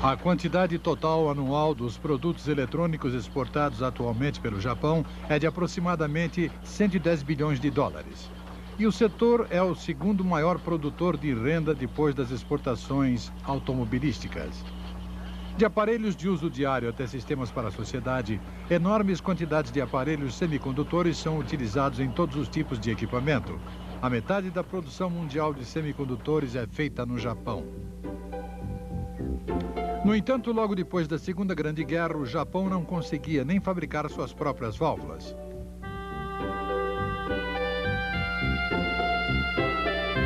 A quantidade total anual dos produtos eletrônicos exportados atualmente pelo Japão é de aproximadamente 110 bilhões de dólares. E o setor é o segundo maior produtor de renda depois das exportações automobilísticas. De aparelhos de uso diário até sistemas para a sociedade, enormes quantidades de aparelhos semicondutores são utilizados em todos os tipos de equipamento. A metade da produção mundial de semicondutores é feita no Japão. No entanto, logo depois da Segunda Grande Guerra, o Japão não conseguia nem fabricar suas próprias válvulas.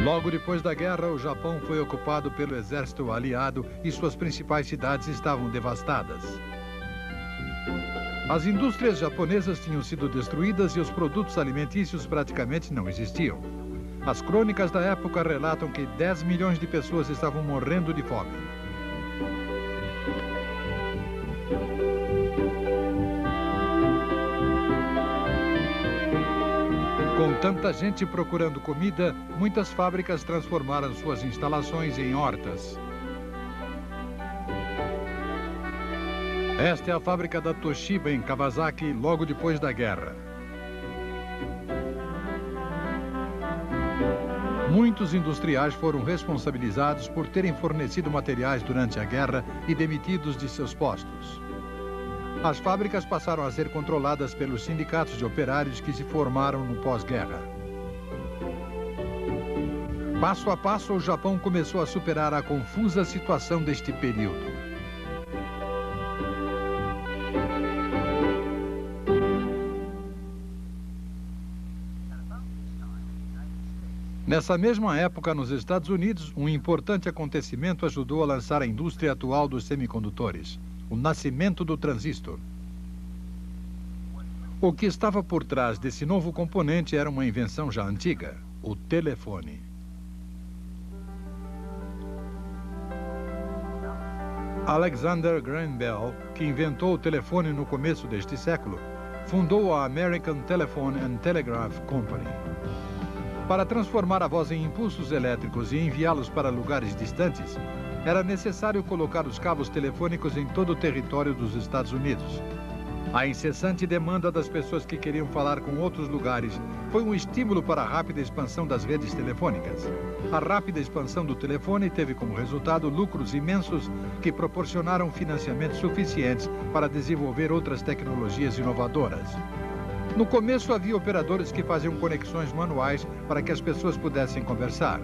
Logo depois da guerra, o Japão foi ocupado pelo exército aliado e suas principais cidades estavam devastadas. As indústrias japonesas tinham sido destruídas e os produtos alimentícios praticamente não existiam. As crônicas da época relatam que 10 milhões de pessoas estavam morrendo de fome. Com tanta gente procurando comida, muitas fábricas transformaram suas instalações em hortas. Esta é a fábrica da Toshiba em Kawasaki, logo depois da guerra. Muitos industriais foram responsabilizados por terem fornecido materiais durante a guerra e demitidos de seus postos. As fábricas passaram a ser controladas pelos sindicatos de operários que se formaram no pós-guerra. Passo a passo, o Japão começou a superar a confusa situação deste período. Nessa mesma época, nos Estados Unidos, um importante acontecimento ajudou a lançar a indústria atual dos semicondutores: o nascimento do transistor. O que estava por trás desse novo componente era uma invenção já antiga: o telefone. Alexander Graham Bell, que inventou o telefone no começo deste século, fundou a American Telephone and Telegraph Company. Para transformar a voz em impulsos elétricos e enviá-los para lugares distantes, era necessário colocar os cabos telefônicos em todo o território dos Estados Unidos. A incessante demanda das pessoas que queriam falar com outros lugares foi um estímulo para a rápida expansão das redes telefônicas. A rápida expansão do telefone teve como resultado lucros imensos que proporcionaram financiamentos suficientes para desenvolver outras tecnologias inovadoras. No começo, havia operadores que faziam conexões manuais para que as pessoas pudessem conversar.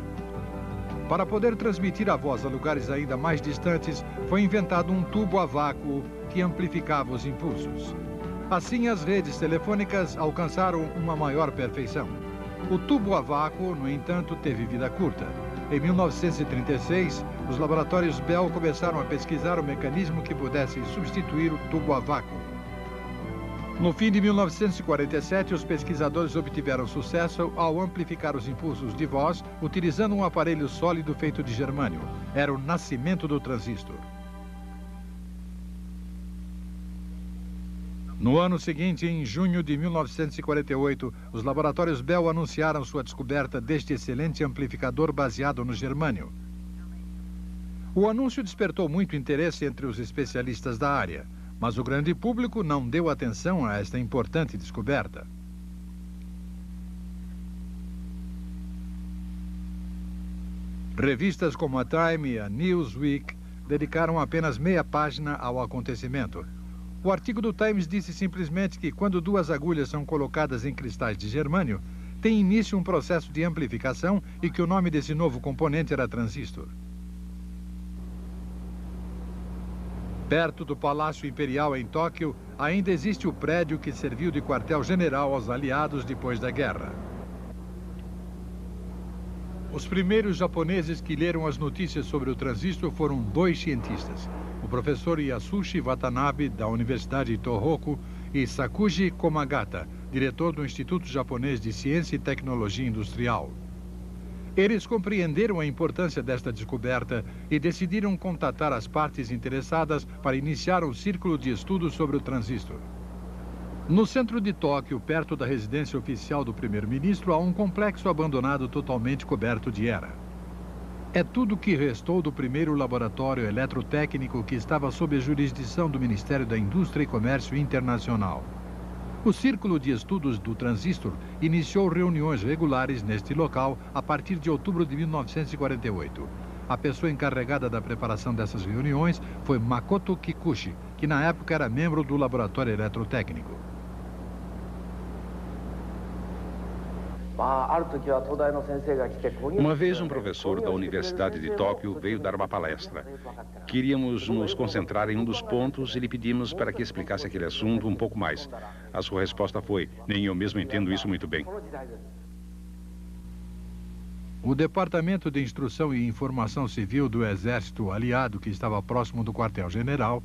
Para poder transmitir a voz a lugares ainda mais distantes, foi inventado um tubo a vácuo que amplificava os impulsos. Assim, as redes telefônicas alcançaram uma maior perfeição. O tubo a vácuo, no entanto, teve vida curta. Em 1936, os laboratórios Bell começaram a pesquisar o mecanismo que pudesse substituir o tubo a vácuo. No fim de 1947, os pesquisadores obtiveram sucesso ao amplificar os impulsos de voz utilizando um aparelho sólido feito de germânio. Era o nascimento do transistor. No ano seguinte, em junho de 1948, os laboratórios Bell anunciaram sua descoberta deste excelente amplificador baseado no germânio. O anúncio despertou muito interesse entre os especialistas da área, mas o grande público não deu atenção a esta importante descoberta. Revistas como a Time e a Newsweek dedicaram apenas meia página ao acontecimento. O artigo do Times disse simplesmente que quando duas agulhas são colocadas em cristais de germânio, tem início um processo de amplificação e que o nome desse novo componente era transistor. Perto do Palácio Imperial em Tóquio, ainda existe o prédio que serviu de quartel-general aos aliados depois da guerra. Os primeiros japoneses que leram as notícias sobre o transistor foram dois cientistas, o professor Yasushi Watanabe, da Universidade de Tohoku, e Sakuji Komagata, diretor do Instituto Japonês de Ciência e Tecnologia Industrial. Eles compreenderam a importância desta descoberta e decidiram contatar as partes interessadas para iniciar um círculo de estudos sobre o transistor. No centro de Tóquio, perto da residência oficial do primeiro-ministro, há um complexo abandonado totalmente coberto de era. É tudo o que restou do primeiro laboratório eletrotécnico que estava sob a jurisdição do Ministério da Indústria e Comércio Internacional. O Círculo de Estudos do Transistor iniciou reuniões regulares neste local a partir de outubro de 1948. A pessoa encarregada da preparação dessas reuniões foi Makoto Kikuchi, que na época era membro do laboratório eletrotécnico. Uma vez um professor da Universidade de Tóquio veio dar uma palestra. Queríamos nos concentrar em um dos pontos e lhe pedimos para que explicasse aquele assunto um pouco mais. A sua resposta foi: nem eu mesmo entendo isso muito bem. O Departamento de Instrução e Informação Civil do Exército Aliado, que estava próximo do quartel-general,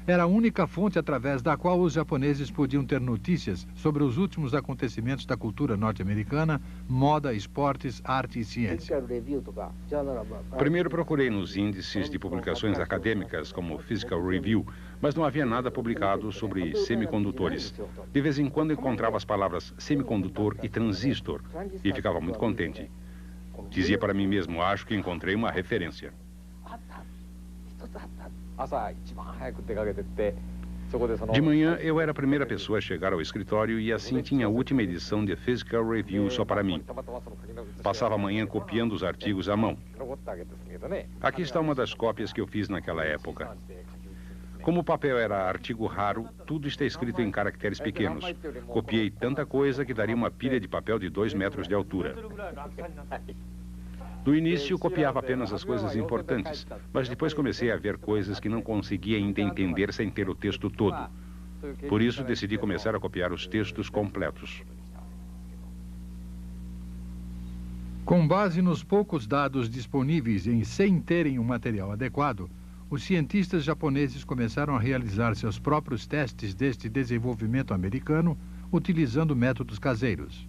era a única fonte através da qual os japoneses podiam ter notícias sobre os últimos acontecimentos da cultura norte-americana, moda, esportes, arte e ciência. Primeiro procurei nos índices de publicações acadêmicas, como Physical Review, mas não havia nada publicado sobre semicondutores. De vez em quando encontrava as palavras semicondutor e transistor e ficava muito contente. Dizia para mim mesmo: acho que encontrei uma referência. De manhã, eu era a primeira pessoa a chegar ao escritório e assim tinha a última edição de Physical Review só para mim. Passava a manhã copiando os artigos à mão. Aqui está uma das cópias que eu fiz naquela época. Como o papel era artigo raro, tudo está escrito em caracteres pequenos. Copiei tanta coisa que daria uma pilha de papel de 2 metros de altura. No início, copiava apenas as coisas importantes, mas depois comecei a ver coisas que não conseguia ainda entender sem ter o texto todo. Por isso, decidi começar a copiar os textos completos. Com base nos poucos dados disponíveis e sem terem um material adequado, os cientistas japoneses começaram a realizar seus próprios testes deste desenvolvimento americano, utilizando métodos caseiros.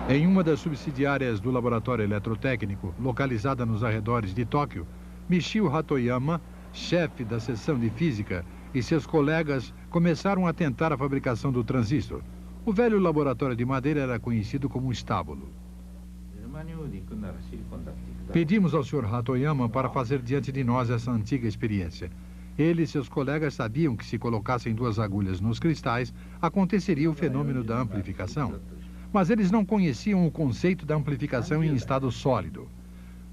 Em uma das subsidiárias do laboratório eletrotécnico, localizada nos arredores de Tóquio, Michio Hatoyama, chefe da seção de física, e seus colegas começaram a tentar a fabricação do transistor. O velho laboratório de madeira era conhecido como um estábulo. Pedimos ao Sr. Hatoyama para fazer diante de nós essa antiga experiência. Ele e seus colegas sabiam que se colocassem 2 agulhas nos cristais, aconteceria o fenômeno da amplificação. Mas eles não conheciam o conceito da amplificação em estado sólido.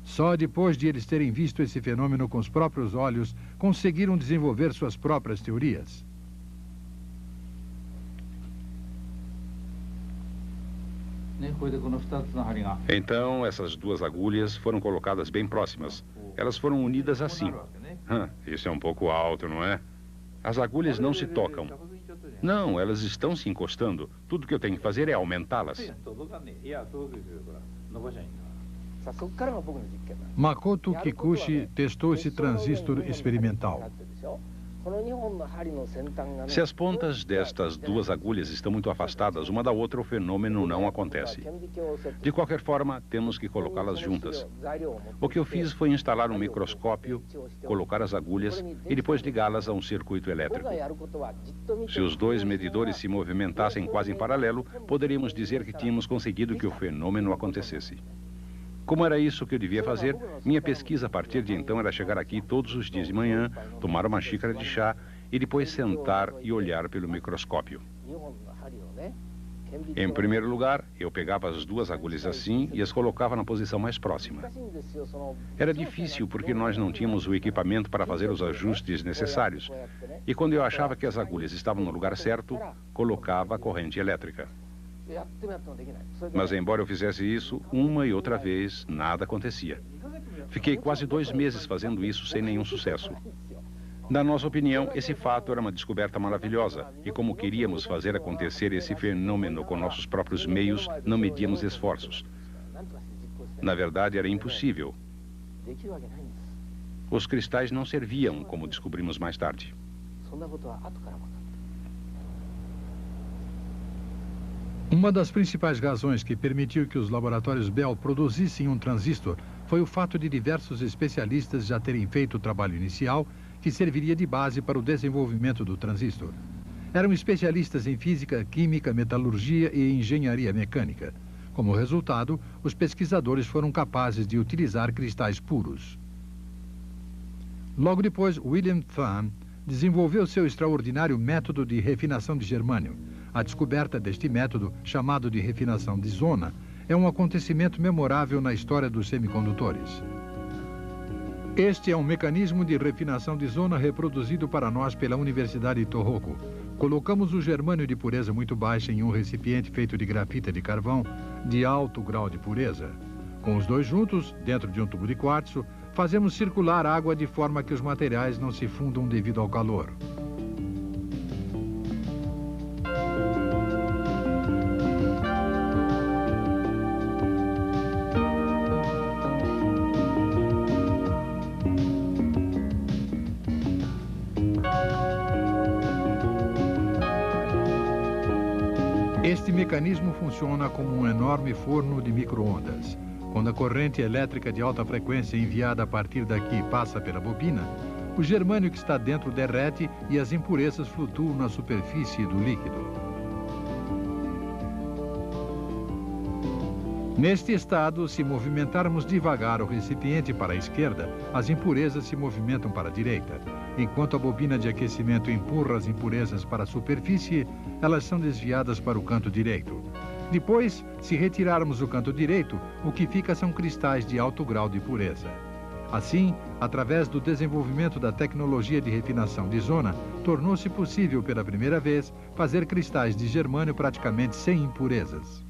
Só depois de eles terem visto esse fenômeno com os próprios olhos, conseguiram desenvolver suas próprias teorias. Então, essas 2 agulhas foram colocadas bem próximas. Elas foram unidas assim. Isso é um pouco alto, não é? As agulhas não se tocam. Não, elas estão se encostando. Tudo que eu tenho que fazer é aumentá-las. Makoto Kikuchi testou esse transistor experimental. Se as pontas destas 2 agulhas estão muito afastadas uma da outra, o fenômeno não acontece. De qualquer forma, temos que colocá-las juntas. O que eu fiz foi instalar um microscópio, colocar as agulhas e depois ligá-las a um circuito elétrico. Se os 2 medidores se movimentassem quase em paralelo, poderíamos dizer que tínhamos conseguido que o fenômeno acontecesse. Como era isso que eu devia fazer, minha pesquisa a partir de então era chegar aqui todos os dias de manhã, tomar uma xícara de chá e depois sentar e olhar pelo microscópio. Em primeiro lugar, eu pegava as 2 agulhas assim e as colocava na posição mais próxima. Era difícil porque nós não tínhamos o equipamento para fazer os ajustes necessários. E quando eu achava que as agulhas estavam no lugar certo, colocava a corrente elétrica. Mas embora eu fizesse isso uma e outra vez, nada acontecia. Fiquei quase 2 meses fazendo isso sem nenhum sucesso. Na nossa opinião, esse fato era uma descoberta maravilhosa. E como queríamos fazer acontecer esse fenômeno com nossos próprios meios, não medíamos esforços. Na verdade, era impossível. Os cristais não serviam, como descobrimos mais tarde. Uma das principais razões que permitiu que os laboratórios Bell produzissem um transistor foi o fato de diversos especialistas já terem feito o trabalho inicial que serviria de base para o desenvolvimento do transistor. Eram especialistas em física, química, metalurgia e engenharia mecânica. Como resultado, os pesquisadores foram capazes de utilizar cristais puros. Logo depois, William Thun desenvolveu seu extraordinário método de refinação de germânio. A descoberta deste método, chamado de refinação de zona, é um acontecimento memorável na história dos semicondutores. Este é um mecanismo de refinação de zona reproduzido para nós pela Universidade de Tohoku. Colocamos o germânio de pureza muito baixa em um recipiente feito de grafita de carvão de alto grau de pureza. Com os dois juntos, dentro de um tubo de quartzo, fazemos circular água de forma que os materiais não se fundam devido ao calor. Este mecanismo funciona como um enorme forno de micro-ondas. Quando a corrente elétrica de alta frequência enviada a partir daqui passa pela bobina, o germânio que está dentro derrete e as impurezas flutuam na superfície do líquido. Neste estado, se movimentarmos devagar o recipiente para a esquerda, as impurezas se movimentam para a direita. Enquanto a bobina de aquecimento empurra as impurezas para a superfície, elas são desviadas para o canto direito. Depois, se retirarmos o canto direito, o que fica são cristais de alto grau de pureza. Assim, através do desenvolvimento da tecnologia de refinação de zona, tornou-se possível pela primeira vez fazer cristais de germânio praticamente sem impurezas.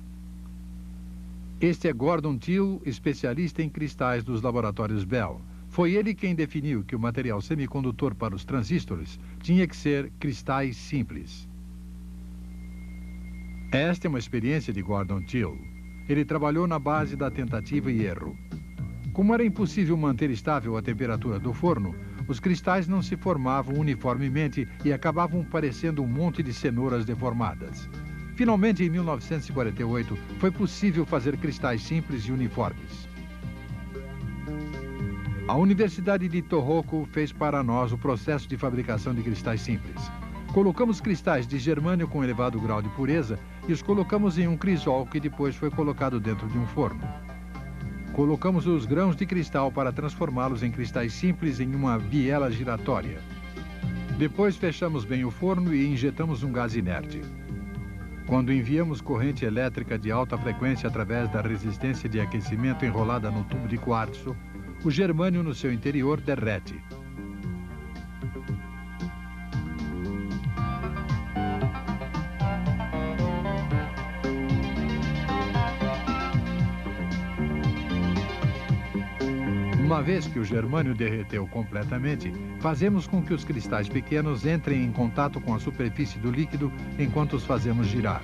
Este é Gordon Till, especialista em cristais dos laboratórios Bell. Foi ele quem definiu que o material semicondutor para os transistores tinha que ser cristais simples. Esta é uma experiência de Gordon Till. Ele trabalhou na base da tentativa e erro. Como era impossível manter estável a temperatura do forno, os cristais não se formavam uniformemente e acabavam parecendo um monte de cenouras deformadas. Finalmente, em 1948, foi possível fazer cristais simples e uniformes. A Universidade de Tohoku fez para nós o processo de fabricação de cristais simples. Colocamos cristais de germânio com elevado grau de pureza e os colocamos em um crisol que depois foi colocado dentro de um forno. Colocamos os grãos de cristal para transformá-los em cristais simples em uma biela giratória. Depois fechamos bem o forno e injetamos um gás inerte. Quando enviamos corrente elétrica de alta frequência através da resistência de aquecimento enrolada no tubo de quartzo, o germânio no seu interior derrete. Uma vez que o germânio derreteu completamente, fazemos com que os cristais pequenos entrem em contato com a superfície do líquido enquanto os fazemos girar.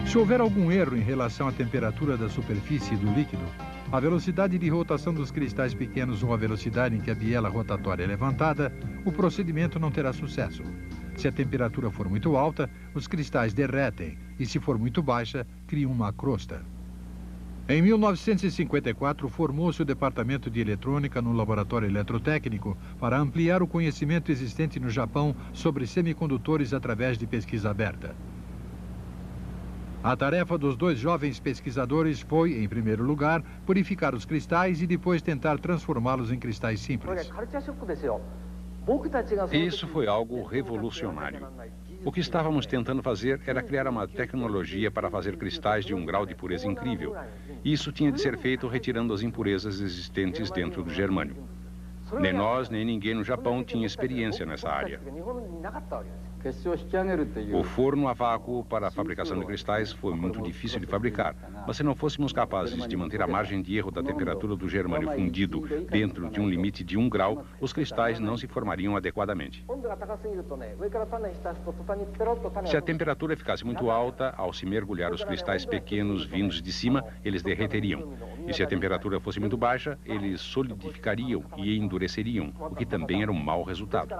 Se houver algum erro em relação à temperatura da superfície do líquido, a velocidade de rotação dos cristais pequenos ou a velocidade em que a biela rotatória é levantada, o procedimento não terá sucesso. Se a temperatura for muito alta, os cristais derretem e, se for muito baixa, criam uma crosta. Em 1954, formou-se o Departamento de Eletrônica no Laboratório Eletrotécnico para ampliar o conhecimento existente no Japão sobre semicondutores através de pesquisa aberta. A tarefa dos dois jovens pesquisadores foi, em primeiro lugar, purificar os cristais e depois tentar transformá-los em cristais simples. Isso foi algo revolucionário. O que estávamos tentando fazer era criar uma tecnologia para fazer cristais de um grau de pureza incrível. Isso tinha de ser feito retirando as impurezas existentes dentro do germânio. Nem nós, nem ninguém no Japão tinha experiência nessa área. O forno a vácuo para a fabricação de cristais foi muito difícil de fabricar, mas se não fôssemos capazes de manter a margem de erro da temperatura do germânio fundido dentro de um limite de 1 grau, os cristais não se formariam adequadamente. Se a temperatura ficasse muito alta, ao se mergulhar os cristais pequenos vindos de cima, eles derreteriam. E se a temperatura fosse muito baixa, eles solidificariam e endureceriam, o que também era um mau resultado.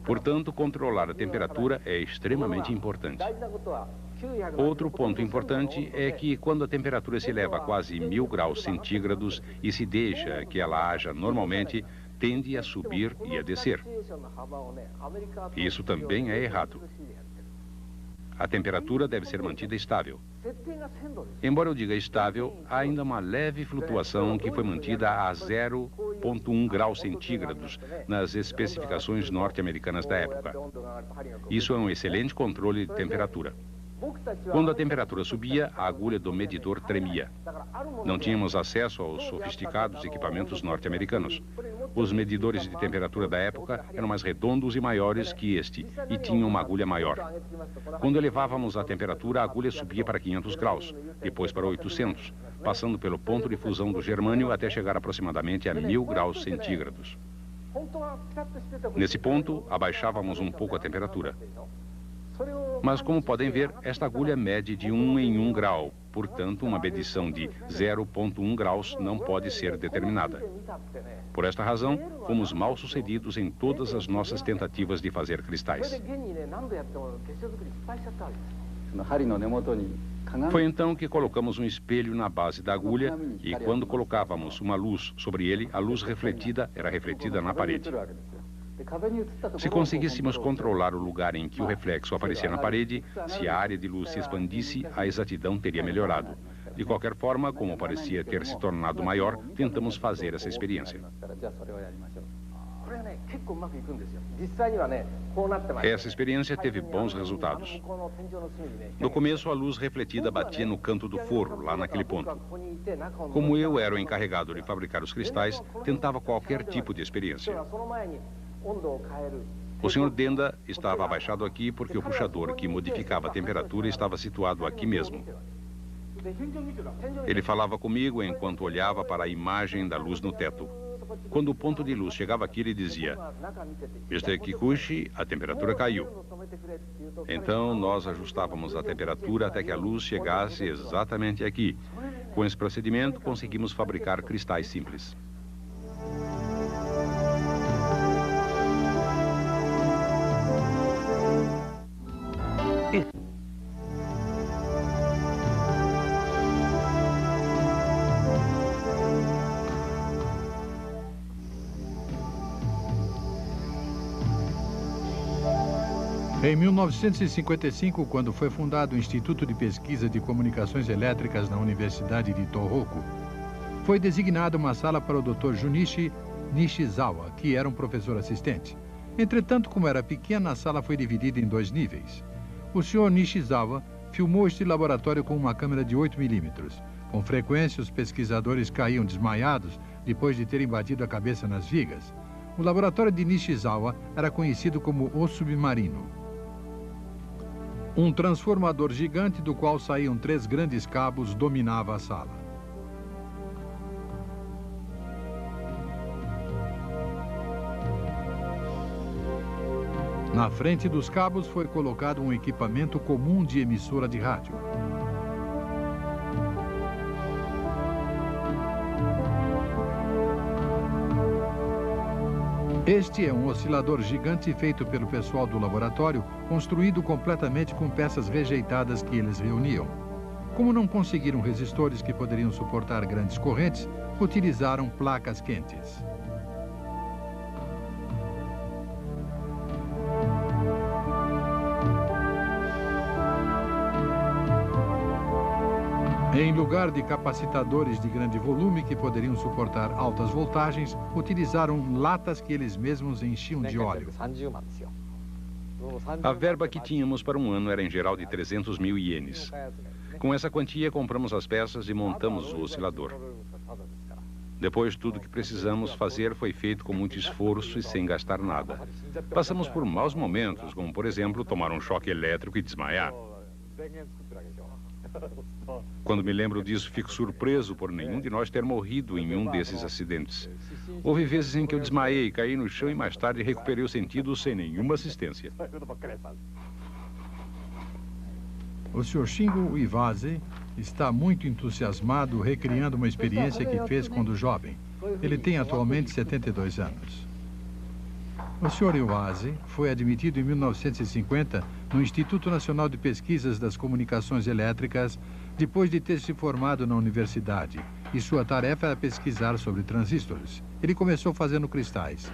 Portanto, controlar a temperatura é extremamente importante. Outro ponto importante é que quando a temperatura se eleva a quase 1000 graus centígrados e se deixa que ela haja normalmente, tende a subir e a descer. Isso também é errado. A temperatura deve ser mantida estável. Embora eu diga estável, há ainda uma leve flutuação que foi mantida a 0,1 graus centígrados nas especificações norte-americanas da época. Isso é um excelente controle de temperatura. Quando a temperatura subia, a agulha do medidor tremia. Não tínhamos acesso aos sofisticados equipamentos norte-americanos. Os medidores de temperatura da época eram mais redondos e maiores que este, e tinham uma agulha maior. Quando elevávamos a temperatura, a agulha subia para 500 graus, depois para 800, passando pelo ponto de fusão do germânio até chegar aproximadamente a 1000 graus centígrados. Nesse ponto, abaixávamos um pouco a temperatura. Mas, como podem ver, esta agulha mede de 1 em 1 grau. Portanto, uma medição de 0,1 graus não pode ser determinada. Por esta razão, fomos mal sucedidos em todas as nossas tentativas de fazer cristais. Foi então que colocamos um espelho na base da agulha e, quando colocávamos uma luz sobre ele, a luz refletida era refletida na parede. Se conseguíssemos controlar o lugar em que o reflexo aparecia na parede, se a área de luz se expandisse, a exatidão teria melhorado. De qualquer forma, como parecia ter se tornado maior, tentamos fazer essa experiência. Essa experiência teve bons resultados. No começo, a luz refletida batia no canto do forro, lá naquele ponto. Como eu era o encarregado de fabricar os cristais, tentava qualquer tipo de experiência. O Sr. Denda estava abaixado aqui porque o puxador que modificava a temperatura estava situado aqui mesmo. Ele falava comigo enquanto olhava para a imagem da luz no teto. Quando o ponto de luz chegava aqui, ele dizia: Mr. Kikuchi, a temperatura caiu. Então, nós ajustávamos a temperatura até que a luz chegasse exatamente aqui. Com esse procedimento, conseguimos fabricar cristais simples. Em 1955, quando foi fundado o Instituto de Pesquisa de Comunicações Elétricas na Universidade de Tohoku, foi designada uma sala para o Dr. Junichi Nishizawa, que era um professor assistente. Entretanto, como era pequena, a sala foi dividida em 2 níveis. O Sr. Nishizawa filmou este laboratório com uma câmera de 8 milímetros. Com frequência, os pesquisadores caíam desmaiados depois de terem batido a cabeça nas vigas. O laboratório de Nishizawa era conhecido como o submarino. Um transformador gigante do qual saíam 3 grandes cabos dominava a sala. Na frente dos cabos foi colocado um equipamento comum de emissora de rádio. Este é um oscilador gigante feito pelo pessoal do laboratório, construído completamente com peças rejeitadas que eles reuniam. Como não conseguiram resistores que poderiam suportar grandes correntes, utilizaram placas quentes. Em lugar de capacitadores de grande volume que poderiam suportar altas voltagens, utilizaram latas que eles mesmos enchiam de óleo. A verba que tínhamos para um ano era em geral de 300 mil ienes. Com essa quantia, compramos as peças e montamos o oscilador. Depois, tudo que precisamos fazer foi feito com muito esforço e sem gastar nada. Passamos por maus momentos, como, por exemplo, tomar um choque elétrico e desmaiar. Quando me lembro disso, fico surpreso por nenhum de nós ter morrido em um desses acidentes. Houve vezes em que eu desmaiei, caí no chão e mais tarde recuperei o sentido sem nenhuma assistência. O Sr. Shingo Iwase está muito entusiasmado recriando uma experiência que fez quando jovem. Ele tem atualmente 72 anos. O Sr. Iwase foi admitido em 1950 no Instituto Nacional de Pesquisas das Comunicações Elétricas, depois de ter se formado na universidade, e sua tarefa era pesquisar sobre transistores. Ele começou fazendo cristais.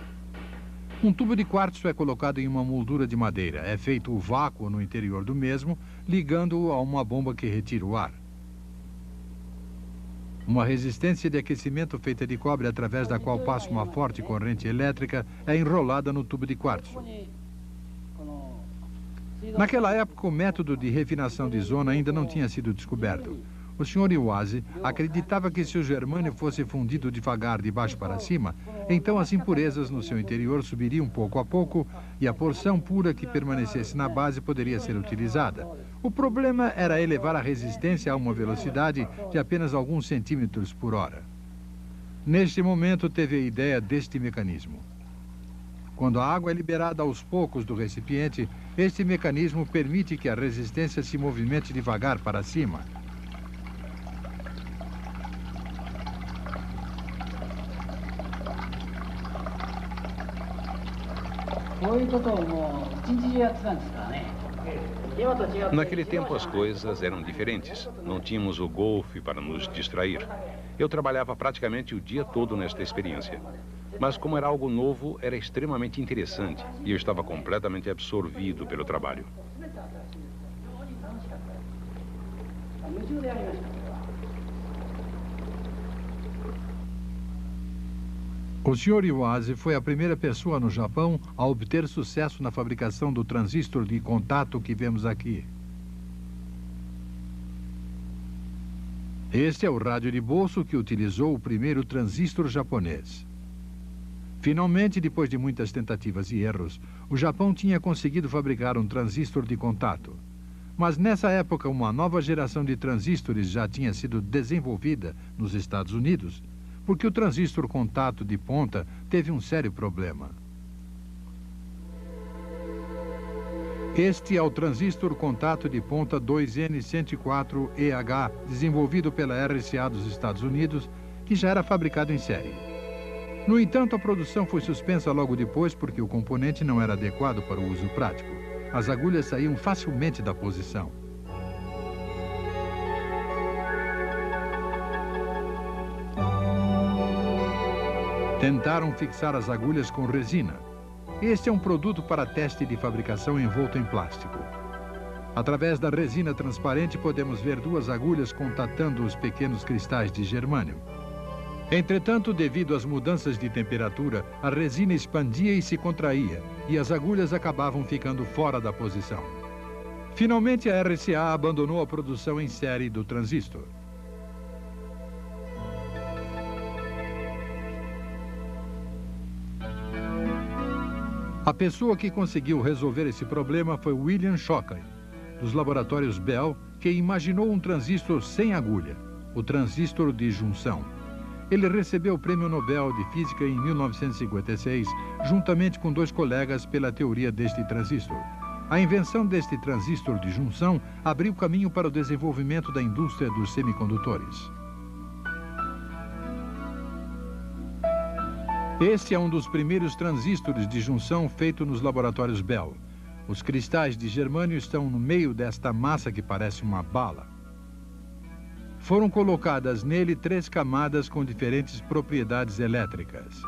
Um tubo de quartzo é colocado em uma moldura de madeira. É feito o vácuo no interior do mesmo, ligando-o a uma bomba que retira o ar. Uma resistência de aquecimento feita de cobre através da qual passa uma forte corrente elétrica é enrolada no tubo de quartzo. Naquela época, o método de refinação de zona ainda não tinha sido descoberto. O Sr. Iwase acreditava que se o germânio fosse fundido devagar de baixo para cima, então as impurezas no seu interior subiriam pouco a pouco e a porção pura que permanecesse na base poderia ser utilizada. O problema era elevar a resistência a uma velocidade de apenas alguns centímetros por hora. Neste momento, teve a ideia deste mecanismo. Quando a água é liberada aos poucos do recipiente, este mecanismo permite que a resistência se movimente devagar para cima. Naquele tempo as coisas eram diferentes. Não tínhamos o golfe para nos distrair. Eu trabalhava praticamente o dia todo nesta experiência. Mas como era algo novo, era extremamente interessante e eu estava completamente absorvido pelo trabalho. O Sr. Iwase foi a primeira pessoa no Japão a obter sucesso na fabricação do transistor de contato que vemos aqui. Este é o rádio de bolso que utilizou o primeiro transistor japonês. Finalmente, depois de muitas tentativas e erros, o Japão tinha conseguido fabricar um transistor de contato. Mas nessa época, uma nova geração de transistores já tinha sido desenvolvida nos Estados Unidos, porque o transistor contato de ponta teve um sério problema. Este é o transistor contato de ponta 2N104EH, desenvolvido pela RCA dos Estados Unidos, que já era fabricado em série. No entanto, a produção foi suspensa logo depois porque o componente não era adequado para o uso prático. As agulhas saíam facilmente da posição. Tentaram fixar as agulhas com resina. Este é um produto para teste de fabricação envolto em plástico. Através da resina transparente podemos ver duas agulhas contatando os pequenos cristais de germânio. Entretanto, devido às mudanças de temperatura, a resina expandia e se contraía, e as agulhas acabavam ficando fora da posição. Finalmente, a RCA abandonou a produção em série do transistor. A pessoa que conseguiu resolver esse problema foi William Shockley, dos laboratórios Bell, que imaginou um transistor sem agulha, o transistor de junção. Ele recebeu o Prêmio Nobel de Física em 1956, juntamente com dois colegas, pela teoria deste transistor. A invenção deste transistor de junção abriu caminho para o desenvolvimento da indústria dos semicondutores. Este é um dos primeiros transistores de junção feito nos laboratórios Bell. Os cristais de germânio estão no meio desta massa que parece uma bala. Foram colocadas nele 3 camadas com diferentes propriedades elétricas.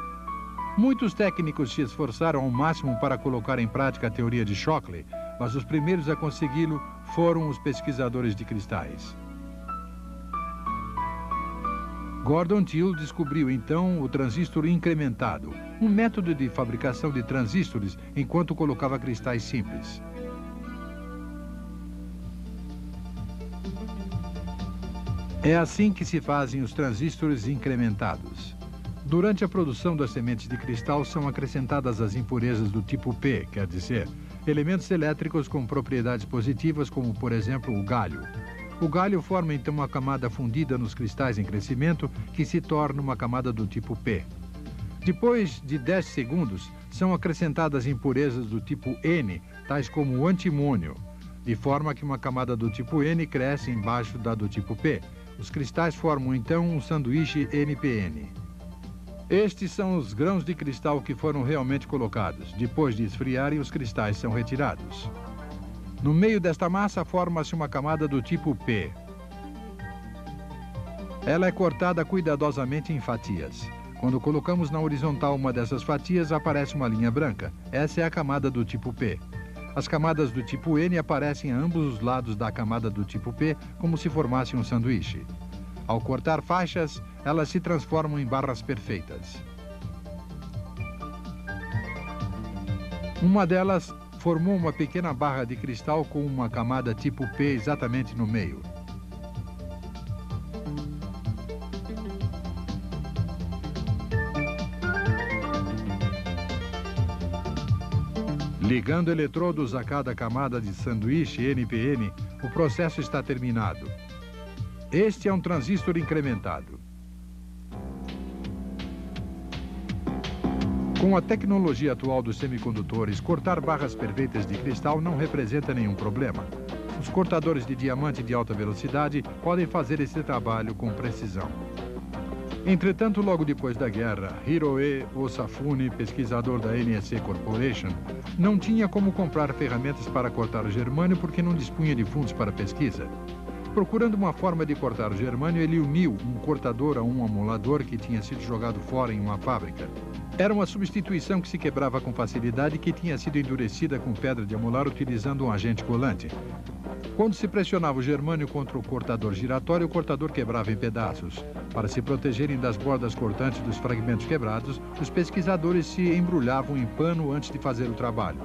Muitos técnicos se esforçaram ao máximo para colocar em prática a teoria de Shockley, mas os primeiros a consegui-lo foram os pesquisadores de cristais. Gordon Till descobriu então o transistor incrementado, um método de fabricação de transistores enquanto colocava cristais simples. É assim que se fazem os transistores incrementados. Durante a produção das sementes de cristal são acrescentadas as impurezas do tipo P, quer dizer, elementos elétricos com propriedades positivas, como por exemplo o galho. O galho forma então uma camada fundida nos cristais em crescimento, que se torna uma camada do tipo P. Depois de 10 segundos, são acrescentadas impurezas do tipo N, tais como o antimônio, de forma que uma camada do tipo N cresce embaixo da do tipo P. Os cristais formam então um sanduíche NPN. Estes são os grãos de cristal que foram realmente colocados. Depois de esfriarem, os cristais são retirados. No meio desta massa forma-se uma camada do tipo P. Ela é cortada cuidadosamente em fatias. Quando colocamos na horizontal uma dessas fatias, aparece uma linha branca. Essa é a camada do tipo P. As camadas do tipo N aparecem a ambos os lados da camada do tipo P, como se formasse um sanduíche. Ao cortar faixas, elas se transformam em barras perfeitas. Uma delas formou uma pequena barra de cristal com uma camada tipo P exatamente no meio. Ligando eletrodos a cada camada de sanduíche NPN, o processo está terminado. Este é um transistor incrementado. Com a tecnologia atual dos semicondutores, cortar barras perfeitas de cristal não representa nenhum problema. Os cortadores de diamante de alta velocidade podem fazer esse trabalho com precisão. Entretanto, logo depois da guerra, Hiroe Osafune, pesquisador da NSC Corporation, não tinha como comprar ferramentas para cortar o germânio porque não dispunha de fundos para pesquisa. Procurando uma forma de cortar o germânio, ele uniu um cortador a um amolador que tinha sido jogado fora em uma fábrica. Era uma substituição que se quebrava com facilidade e que tinha sido endurecida com pedra de amolar utilizando um agente colante. Quando se pressionava o germânio contra o cortador giratório, o cortador quebrava em pedaços. Para se protegerem das bordas cortantes dos fragmentos quebrados, os pesquisadores se embrulhavam em pano antes de fazer o trabalho.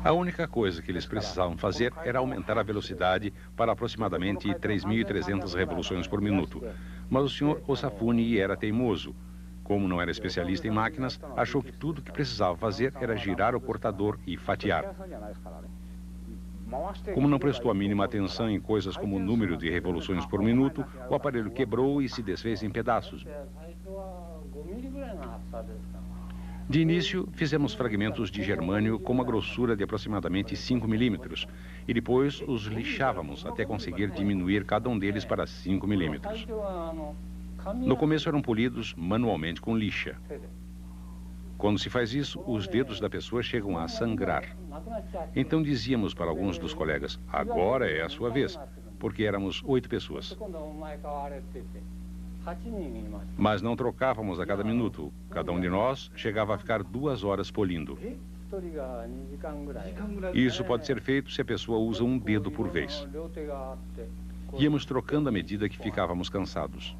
A única coisa que eles precisavam fazer era aumentar a velocidade para aproximadamente 3.300 revoluções por minuto. Mas o Sr. Osafune era teimoso. Como não era especialista em máquinas, achou que tudo que precisava fazer era girar o cortador e fatiar. Como não prestou a mínima atenção em coisas como o número de revoluções por minuto, o aparelho quebrou e se desfez em pedaços. De início, fizemos fragmentos de germânio com uma grossura de aproximadamente 5 milímetros e depois os lixávamos até conseguir diminuir cada um deles para 5 milímetros. No começo eram polidos manualmente com lixa. Quando se faz isso, os dedos da pessoa chegam a sangrar. Então dizíamos para alguns dos colegas, agora é a sua vez, porque éramos 8 pessoas. Mas não trocávamos a cada minuto. Cada um de nós chegava a ficar 2 horas polindo. Isso pode ser feito se a pessoa usa um dedo por vez. Íamos trocando à medida que ficávamos cansados.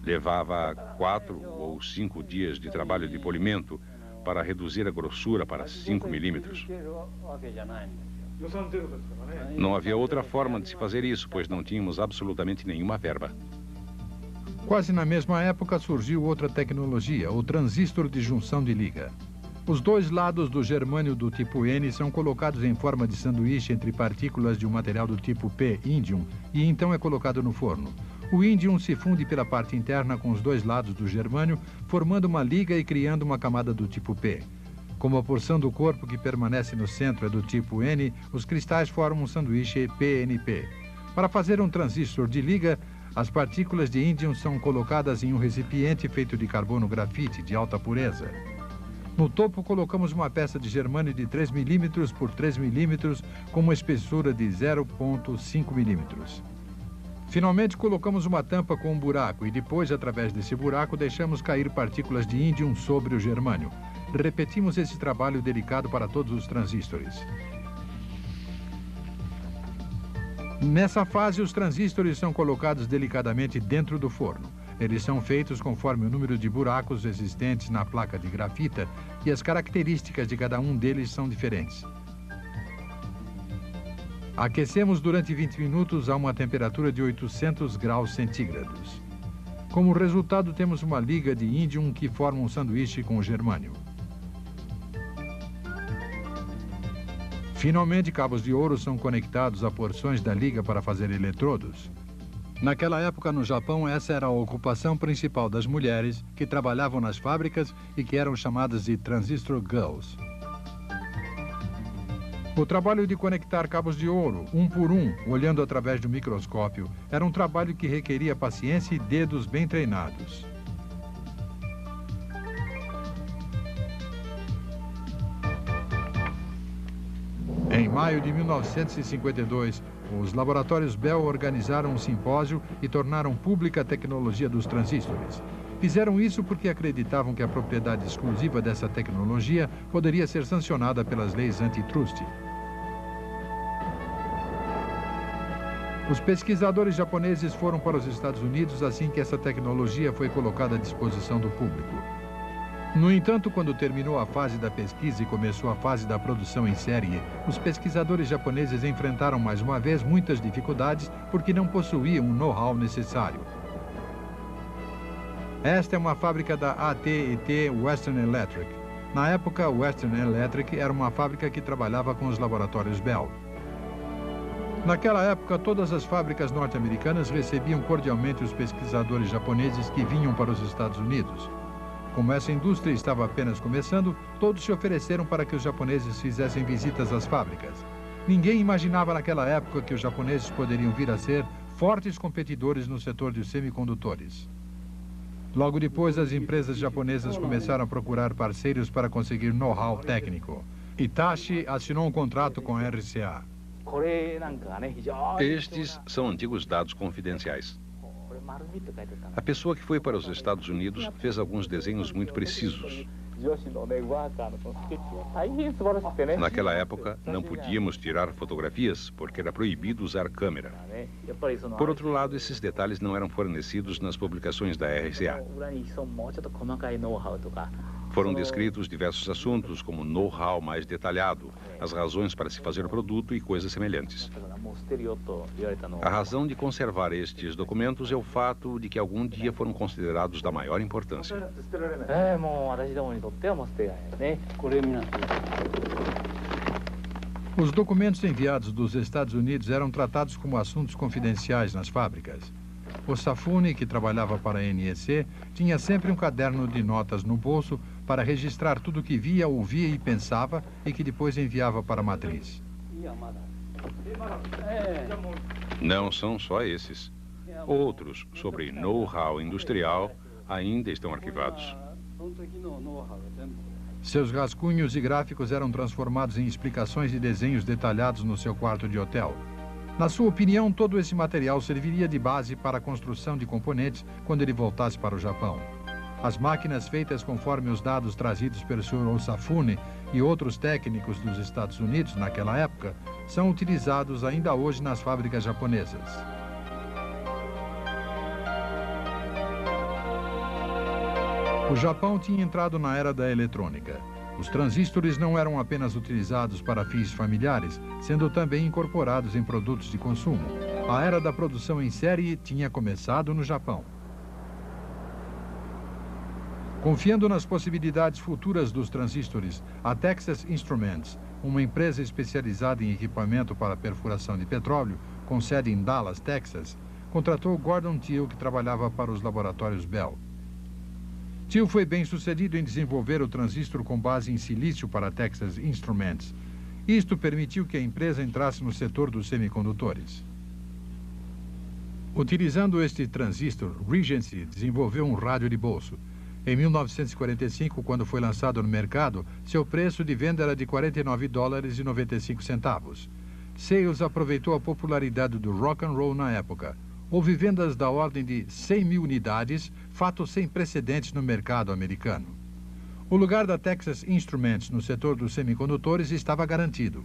Levava 4 ou 5 dias de trabalho de polimento para reduzir a grossura para 5 milímetros. Não havia outra forma de se fazer isso, pois não tínhamos absolutamente nenhuma verba. Quase na mesma época surgiu outra tecnologia, o transistor de junção de liga. Os dois lados do germânio do tipo N são colocados em forma de sanduíche entre partículas de um material do tipo P, índium, e então é colocado no forno. O índium se funde pela parte interna com os dois lados do germânio, formando uma liga e criando uma camada do tipo P. Como a porção do corpo que permanece no centro é do tipo N, os cristais formam um sanduíche PNP. Para fazer um transistor de liga, as partículas de índium são colocadas em um recipiente feito de carbono grafite de alta pureza. No topo colocamos uma peça de germânio de 3 milímetros por 3 milímetros com uma espessura de 0,5 milímetros. Finalmente colocamos uma tampa com um buraco e depois, através desse buraco, deixamos cair partículas de índium sobre o germânio. Repetimos esse trabalho delicado para todos os transistores. Nessa fase, os transistores são colocados delicadamente dentro do forno. Eles são feitos conforme o número de buracos existentes na placa de grafita e as características de cada um deles são diferentes. Aquecemos durante 20 minutos a uma temperatura de 800 graus centígrados. Como resultado, temos uma liga de índium que forma um sanduíche com o germânio. Finalmente, cabos de ouro são conectados a porções da liga para fazer eletrodos. Naquela época, no Japão, essa era a ocupação principal das mulheres que trabalhavam nas fábricas e que eram chamadas de transistor girls. O trabalho de conectar cabos de ouro, um por um, olhando através do microscópio, era um trabalho que requeria paciência e dedos bem treinados. Em maio de 1952, os laboratórios Bell organizaram um simpósio e tornaram pública a tecnologia dos transistores. Fizeram isso porque acreditavam que a propriedade exclusiva dessa tecnologia poderia ser sancionada pelas leis antitrust. Os pesquisadores japoneses foram para os Estados Unidos assim que essa tecnologia foi colocada à disposição do público. No entanto, quando terminou a fase da pesquisa e começou a fase da produção em série, os pesquisadores japoneses enfrentaram mais uma vez muitas dificuldades porque não possuíam o know-how necessário. Esta é uma fábrica da AT&T Western Electric. Na época, Western Electric era uma fábrica que trabalhava com os laboratórios Bell. Naquela época, todas as fábricas norte-americanas recebiam cordialmente os pesquisadores japoneses que vinham para os Estados Unidos. Como essa indústria estava apenas começando, todos se ofereceram para que os japoneses fizessem visitas às fábricas. Ninguém imaginava naquela época que os japoneses poderiam vir a ser fortes competidores no setor de semicondutores. Logo depois, as empresas japonesas começaram a procurar parceiros para conseguir know-how técnico. Hitachi assinou um contrato com a RCA. Estes são antigos dados confidenciais. A pessoa que foi para os Estados Unidos fez alguns desenhos muito precisos. Naquela época, não podíamos tirar fotografias porque era proibido usar câmera. Por outro lado, esses detalhes não eram fornecidos nas publicações da RCA. Foram descritos diversos assuntos, como know-how mais detalhado, as razões para se fazer o produto e coisas semelhantes. A razão de conservar estes documentos é o fato de que algum dia foram considerados da maior importância. Os documentos enviados dos Estados Unidos eram tratados como assuntos confidenciais nas fábricas. O Safune, que trabalhava para a NEC, tinha sempre um caderno de notas no bolso para registrar tudo o que via, ouvia e pensava e que depois enviava para a matriz. Não são só esses. Outros, sobre know-how industrial, ainda estão arquivados. Seus rascunhos e gráficos eram transformados em explicações e desenhos detalhados no seu quarto de hotel. Na sua opinião, todo esse material serviria de base para a construção de componentes quando ele voltasse para o Japão. As máquinas feitas conforme os dados trazidos pelo Sr. Osafune e outros técnicos dos Estados Unidos naquela época são utilizados ainda hoje nas fábricas japonesas. O Japão tinha entrado na era da eletrônica. Os transistores não eram apenas utilizados para fins familiares, sendo também incorporados em produtos de consumo. A era da produção em série tinha começado no Japão. Confiando nas possibilidades futuras dos transistores, a Texas Instruments, uma empresa especializada em equipamento para perfuração de petróleo, com sede em Dallas, Texas, contratou Gordon Thiel, que trabalhava para os laboratórios Bell. Thiel foi bem sucedido em desenvolver o transistor com base em silício para a Texas Instruments. Isto permitiu que a empresa entrasse no setor dos semicondutores. Utilizando este transistor, Regency desenvolveu um rádio de bolso. Em 1945, quando foi lançado no mercado, seu preço de venda era de $49,95. Sales aproveitou a popularidade do rock and roll na época. Houve vendas da ordem de 100 mil unidades, fato sem precedentes no mercado americano. O lugar da Texas Instruments no setor dos semicondutores estava garantido.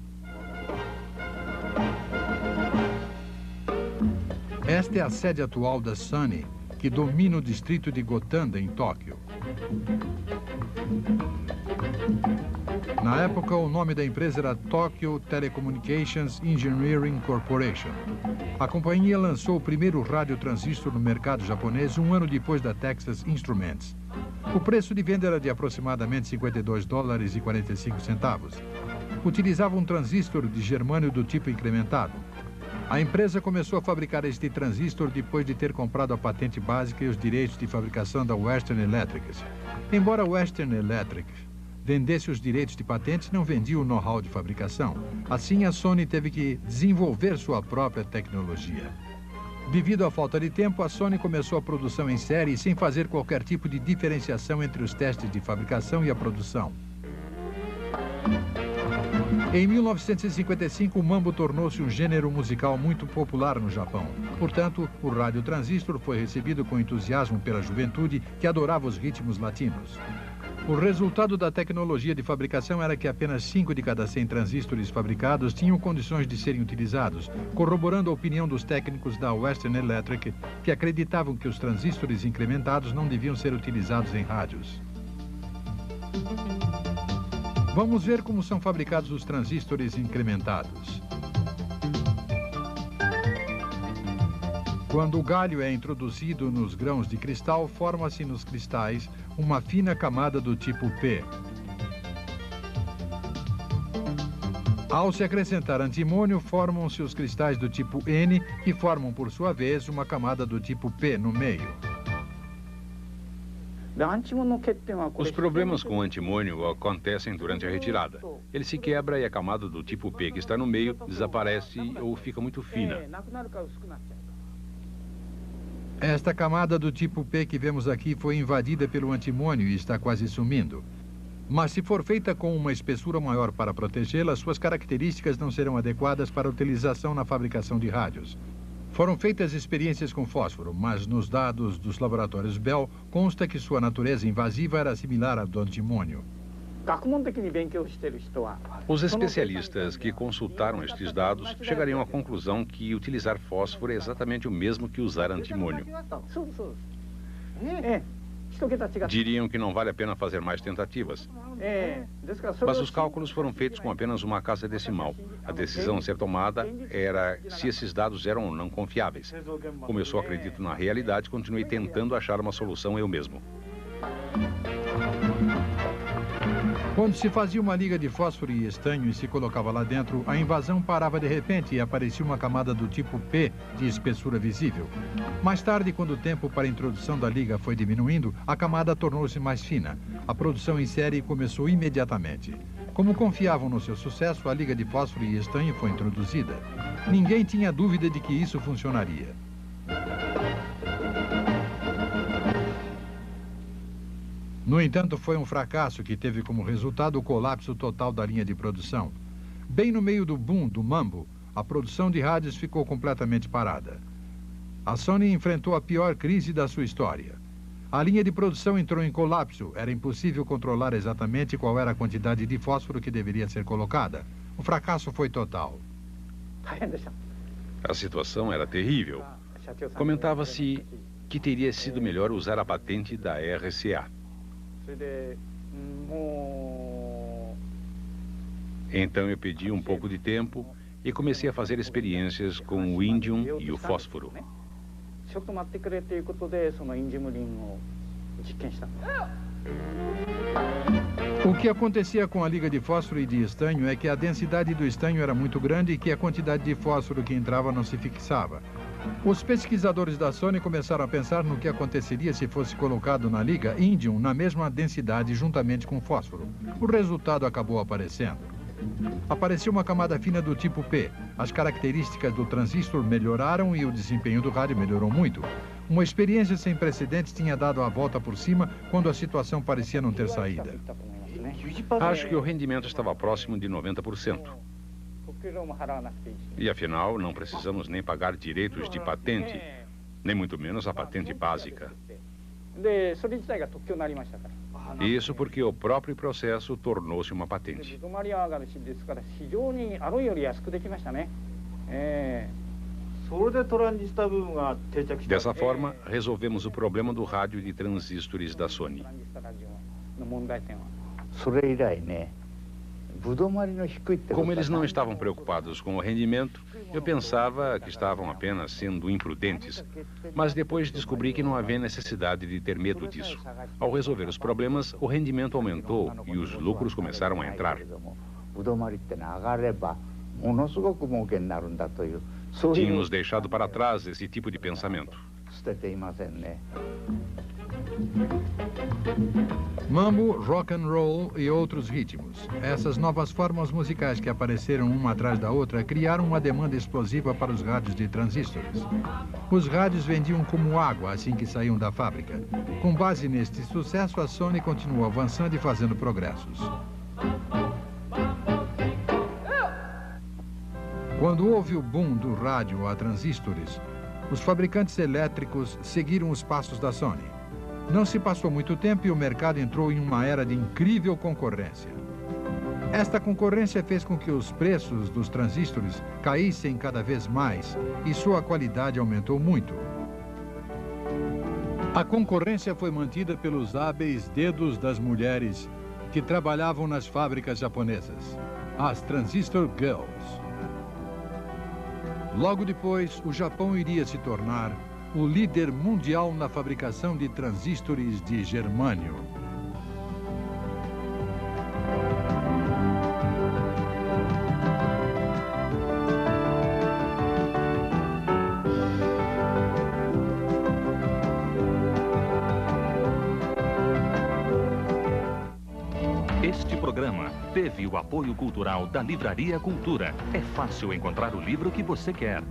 Esta é a sede atual da Sony, que domina o distrito de Gotanda, em Tóquio. Na época, o nome da empresa era Tokyo Telecommunications Engineering Corporation. A companhia lançou o primeiro radiotransistor no mercado japonês um ano depois da Texas Instruments. O preço de venda era de aproximadamente $52,45. Utilizava um transistor de germânio do tipo incrementado. A empresa começou a fabricar este transistor depois de ter comprado a patente básica e os direitos de fabricação da Western Electric. Embora a Western Electric vendesse os direitos de patente, não vendia o know-how de fabricação. Assim, a Sony teve que desenvolver sua própria tecnologia. Devido à falta de tempo, a Sony começou a produção em série sem fazer qualquer tipo de diferenciação entre os testes de fabricação e a produção. Em 1955, o mambo tornou-se um gênero musical muito popular no Japão. Portanto, o rádio transistor foi recebido com entusiasmo pela juventude que adorava os ritmos latinos. O resultado da tecnologia de fabricação era que apenas 5 de cada 100 transistores fabricados tinham condições de serem utilizados, corroborando a opinião dos técnicos da Western Electric, que acreditavam que os transistores incrementados não deviam ser utilizados em rádios. Vamos ver como são fabricados os transistores incrementados. Quando o galho é introduzido nos grãos de cristal, forma-se nos cristais uma fina camada do tipo P. Ao se acrescentar antimônio, formam-se os cristais do tipo N, que formam, por sua vez, uma camada do tipo P no meio. Os problemas com o antimônio acontecem durante a retirada. Ele se quebra e a camada do tipo P que está no meio desaparece ou fica muito fina. Esta camada do tipo P que vemos aqui foi invadida pelo antimônio e está quase sumindo. Mas se for feita com uma espessura maior para protegê-la, suas características não serão adequadas para utilização na fabricação de rádios. Foram feitas experiências com fósforo, mas nos dados dos laboratórios Bell consta que sua natureza invasiva era similar à do antimônio. Os especialistas que consultaram estes dados chegariam à conclusão que utilizar fósforo é exatamente o mesmo que usar antimônio. Diriam que não vale a pena fazer mais tentativas. Mas os cálculos foram feitos com apenas uma casa decimal. A decisão a ser tomada era se esses dados eram ou não confiáveis. Como eu só acredito na realidade, continuei tentando achar uma solução eu mesmo. Quando se fazia uma liga de fósforo e estanho e se colocava lá dentro, a invasão parava de repente e aparecia uma camada do tipo P de espessura visível. Mais tarde, quando o tempo para a introdução da liga foi diminuindo, a camada tornou-se mais fina. A produção em série começou imediatamente. Como confiavam no seu sucesso, a liga de fósforo e estanho foi introduzida. Ninguém tinha dúvida de que isso funcionaria. No entanto, foi um fracasso que teve como resultado o colapso total da linha de produção. Bem no meio do boom do mambo, a produção de rádios ficou completamente parada. A Sony enfrentou a pior crise da sua história. A linha de produção entrou em colapso. Era impossível controlar exatamente qual era a quantidade de fósforo que deveria ser colocada. O fracasso foi total. A situação era terrível. Comentava-se que teria sido melhor usar a patente da RCA. Então eu pedi um pouco de tempo e comecei a fazer experiências com o índium e o fósforo. O que acontecia com a liga de fósforo e de estanho é que a densidade do estanho era muito grande e que a quantidade de fósforo que entrava não se fixava. Os pesquisadores da Sony começaram a pensar no que aconteceria se fosse colocado na liga índium na mesma densidade juntamente com fósforo. O resultado acabou aparecendo. Apareceu uma camada fina do tipo P. As características do transistor melhoraram e o desempenho do rádio melhorou muito. Uma experiência sem precedentes tinha dado a volta por cima quando a situação parecia não ter saída. Acho que o rendimento estava próximo de 90%. E afinal, não precisamos nem pagar direitos de patente, nem muito menos a patente básica. Isso porque o próprio processo tornou-se uma patente. Dessa forma, resolvemos o problema do rádio de transistores da Sony. Como eles não estavam preocupados com o rendimento, eu pensava que estavam apenas sendo imprudentes. Mas depois descobri que não havia necessidade de ter medo disso. Ao resolver os problemas, o rendimento aumentou e os lucros começaram a entrar. Tínhamos deixado para trás esse tipo de pensamento. Mambo, rock and roll e outros ritmos. Essas novas formas musicais que apareceram uma atrás da outra criaram uma demanda explosiva para os rádios de transistores. Os rádios vendiam como água assim que saíam da fábrica. Com base neste sucesso, a Sony continuou avançando e fazendo progressos. Quando houve o boom do rádio a transistores, os fabricantes elétricos seguiram os passos da Sony. Não se passou muito tempo e o mercado entrou em uma era de incrível concorrência. Esta concorrência fez com que os preços dos transistores caíssem cada vez mais e sua qualidade aumentou muito. A concorrência foi mantida pelos hábeis dedos das mulheres que trabalhavam nas fábricas japonesas, as Transistor Girls. Logo depois, o Japão iria se tornar o líder mundial na fabricação de transistores de germânio. Este programa teve o apoio cultural da Livraria Cultura. É fácil encontrar o livro que você quer.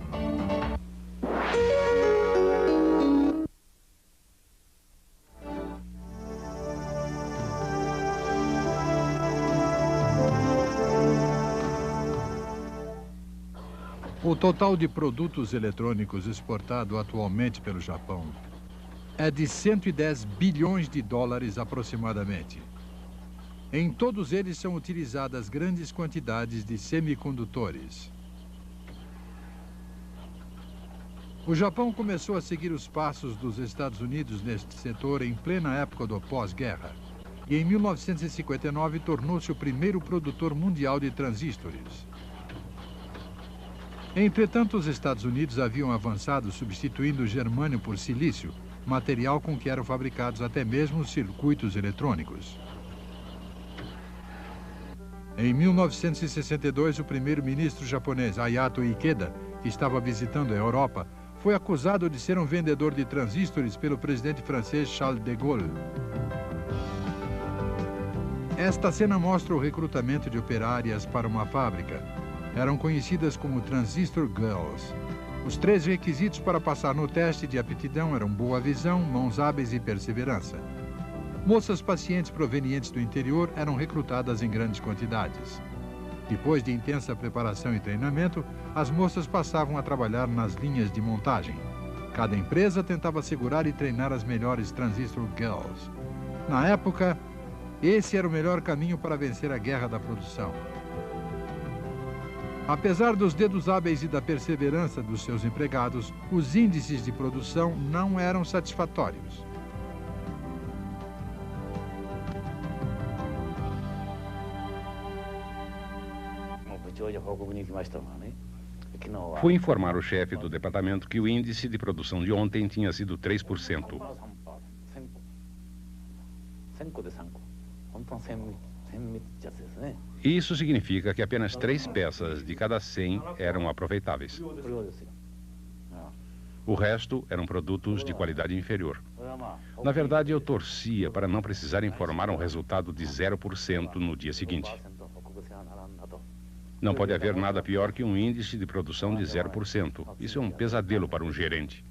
O total de produtos eletrônicos exportado atualmente pelo Japão é de 110 bilhões de dólares aproximadamente. Em todos eles são utilizadas grandes quantidades de semicondutores. O Japão começou a seguir os passos dos Estados Unidos neste setor em plena época do pós-guerra e em 1959 tornou-se o primeiro produtor mundial de transistores. Entretanto, os Estados Unidos haviam avançado substituindo o germânio por silício, material com que eram fabricados até mesmo os circuitos eletrônicos. Em 1962, o primeiro-ministro japonês Hayato Ikeda, que estava visitando a Europa, foi acusado de ser um vendedor de transistores pelo presidente francês Charles de Gaulle. Esta cena mostra o recrutamento de operárias para uma fábrica. Eram conhecidas como Transistor Girls. Os 3 requisitos para passar no teste de aptidão eram boa visão, mãos hábeis e perseverança. Moças pacientes provenientes do interior eram recrutadas em grandes quantidades. Depois de intensa preparação e treinamento, as moças passavam a trabalhar nas linhas de montagem. Cada empresa tentava segurar e treinar as melhores Transistor Girls. Na época, esse era o melhor caminho para vencer a guerra da produção. Apesar dos dedos hábeis e da perseverança dos seus empregados, os índices de produção não eram satisfatórios. Fui informar o chefe do departamento que o índice de produção de ontem tinha sido 3%. Isso significa que apenas 3 peças de cada 100 eram aproveitáveis. O resto eram produtos de qualidade inferior. Na verdade, eu torcia para não precisar informar um resultado de 0% no dia seguinte. Não pode haver nada pior que um índice de produção de 0%. Isso é um pesadelo para um gerente.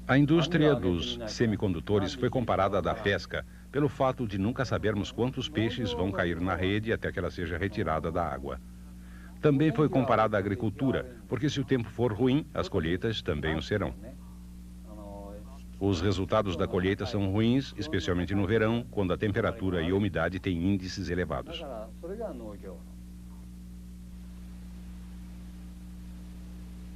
A indústria dos semicondutores foi comparada à da pesca, pelo fato de nunca sabermos quantos peixes vão cair na rede até que ela seja retirada da água. Também foi comparada à agricultura, porque se o tempo for ruim, as colheitas também o serão. Os resultados da colheita são ruins, especialmente no verão, quando a temperatura e a umidade têm índices elevados.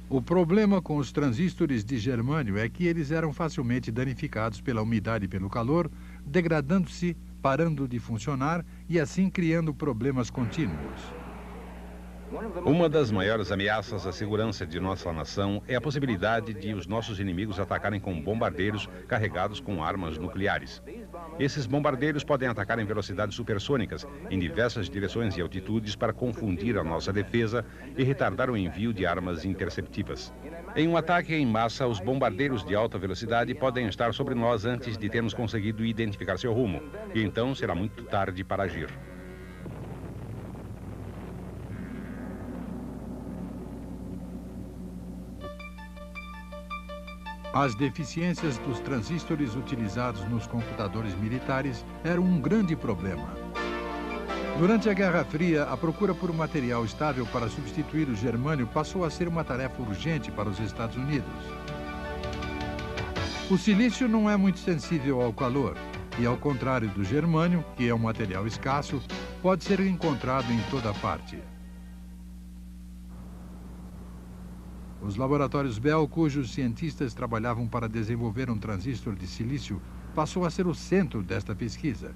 O problema com os transistores de germânio é que eles eram facilmente danificados pela umidade e pelo calor, degradando-se, parando de funcionar e assim criando problemas contínuos. Uma das maiores ameaças à segurança de nossa nação é a possibilidade de os nossos inimigos atacarem com bombardeiros carregados com armas nucleares. Esses bombardeiros podem atacar em velocidades supersônicas, em diversas direções e altitudes para confundir a nossa defesa e retardar o envio de armas interceptivas. Em um ataque em massa, os bombardeiros de alta velocidade podem estar sobre nós antes de termos conseguido identificar seu rumo, e então será muito tarde para agir. As deficiências dos transistores utilizados nos computadores militares eram um grande problema. Durante a Guerra Fria, a procura por um material estável para substituir o germânio passou a ser uma tarefa urgente para os Estados Unidos. O silício não é muito sensível ao calor e, ao contrário do germânio, que é um material escasso, pode ser encontrado em toda parte. Os laboratórios Bell, cujos cientistas trabalhavam para desenvolver um transistor de silício, passou a ser o centro desta pesquisa.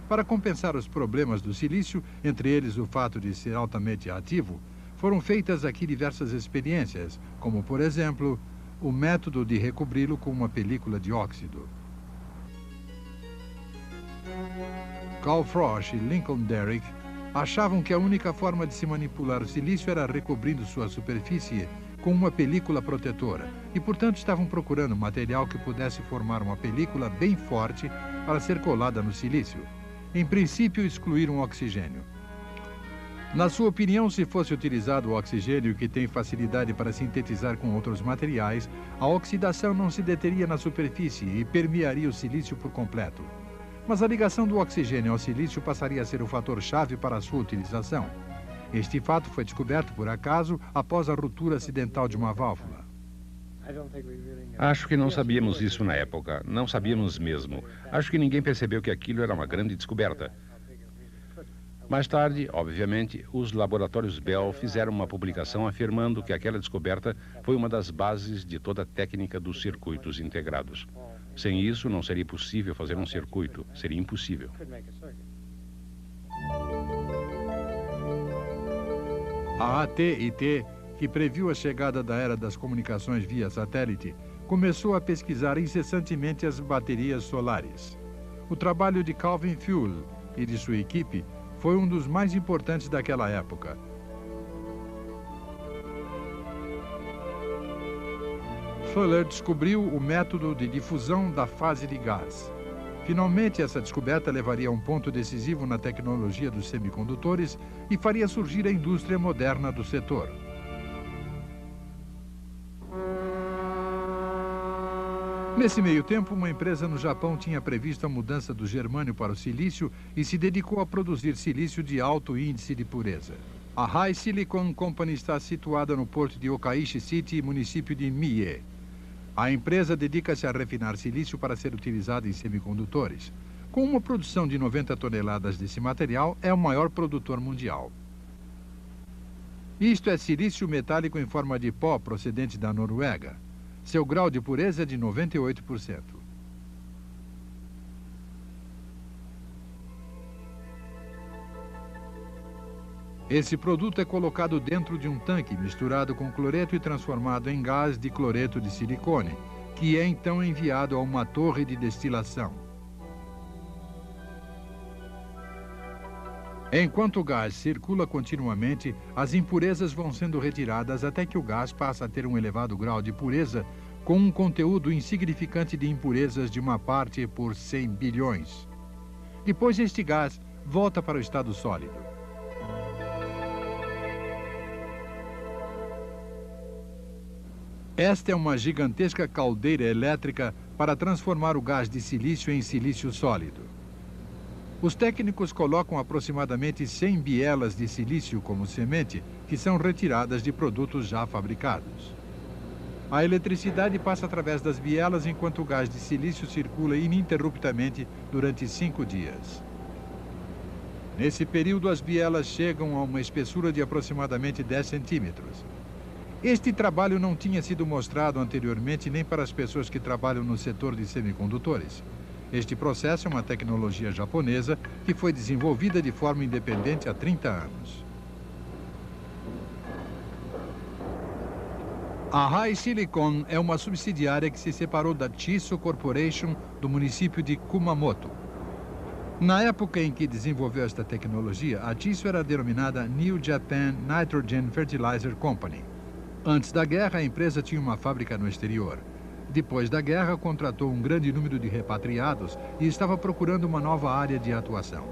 Para compensar os problemas do silício, entre eles o fato de ser altamente ativo, foram feitas aqui diversas experiências, como, por exemplo, o método de recobri-lo com uma película de óxido. Carl Frosch e Lincoln Derrick achavam que a única forma de se manipular o silício era recobrindo sua superfície com uma película protetora e, portanto, estavam procurando material que pudesse formar uma película bem forte para ser colada no silício. Em princípio, excluíram o oxigênio. Na sua opinião, se fosse utilizado o oxigênio, que tem facilidade para sintetizar com outros materiais, a oxidação não se deteria na superfície e permearia o silício por completo. Mas a ligação do oxigênio ao silício passaria a ser o fator-chave para a sua utilização. Este fato foi descoberto por acaso após a ruptura acidental de uma válvula. Acho que não sabíamos isso na época. Não sabíamos mesmo. Acho que ninguém percebeu que aquilo era uma grande descoberta. Mais tarde, obviamente, os laboratórios Bell fizeram uma publicação afirmando que aquela descoberta foi uma das bases de toda a técnica dos circuitos integrados. Sem isso, não seria possível fazer um circuito. Seria impossível. A AT&T, que previu a chegada da era das comunicações via satélite, começou a pesquisar incessantemente as baterias solares. O trabalho de Calvin Fuel e de sua equipe foi um dos mais importantes daquela época. Fuller descobriu o método de difusão da fase de gás. Finalmente, essa descoberta levaria a um ponto decisivo na tecnologia dos semicondutores e faria surgir a indústria moderna do setor. Nesse meio tempo, uma empresa no Japão tinha previsto a mudança do germânio para o silício e se dedicou a produzir silício de alto índice de pureza. A High Silicon Company está situada no porto de Okaishi City, município de Mie. A empresa dedica-se a refinar silício para ser utilizado em semicondutores. Com uma produção de 90 toneladas desse material, é o maior produtor mundial. Isto é silício metálico em forma de pó procedente da Noruega. Seu grau de pureza é de 98%. Esse produto é colocado dentro de um tanque misturado com cloreto e transformado em gás de cloreto de silicone, que é então enviado a uma torre de destilação. Enquanto o gás circula continuamente, as impurezas vão sendo retiradas até que o gás passa a ter um elevado grau de pureza, com um conteúdo insignificante de impurezas de 1 parte por 100 bilhões. Depois, este gás volta para o estado sólido. Esta é uma gigantesca caldeira elétrica para transformar o gás de silício em silício sólido. Os técnicos colocam aproximadamente 100 bielas de silício como semente, que são retiradas de produtos já fabricados. A eletricidade passa através das bielas enquanto o gás de silício circula ininterruptamente durante 5 dias. Nesse período, as bielas chegam a uma espessura de aproximadamente 10 centímetros. Este trabalho não tinha sido mostrado anteriormente nem para as pessoas que trabalham no setor de semicondutores. Este processo é uma tecnologia japonesa que foi desenvolvida de forma independente há 30 anos. A High Silicon é uma subsidiária que se separou da Chiso Corporation do município de Kumamoto. Na época em que desenvolveu esta tecnologia, a Chiso era denominada New Japan Nitrogen Fertilizer Company. Antes da guerra, a empresa tinha uma fábrica no exterior. Depois da guerra, contratou um grande número de repatriados e estava procurando uma nova área de atuação.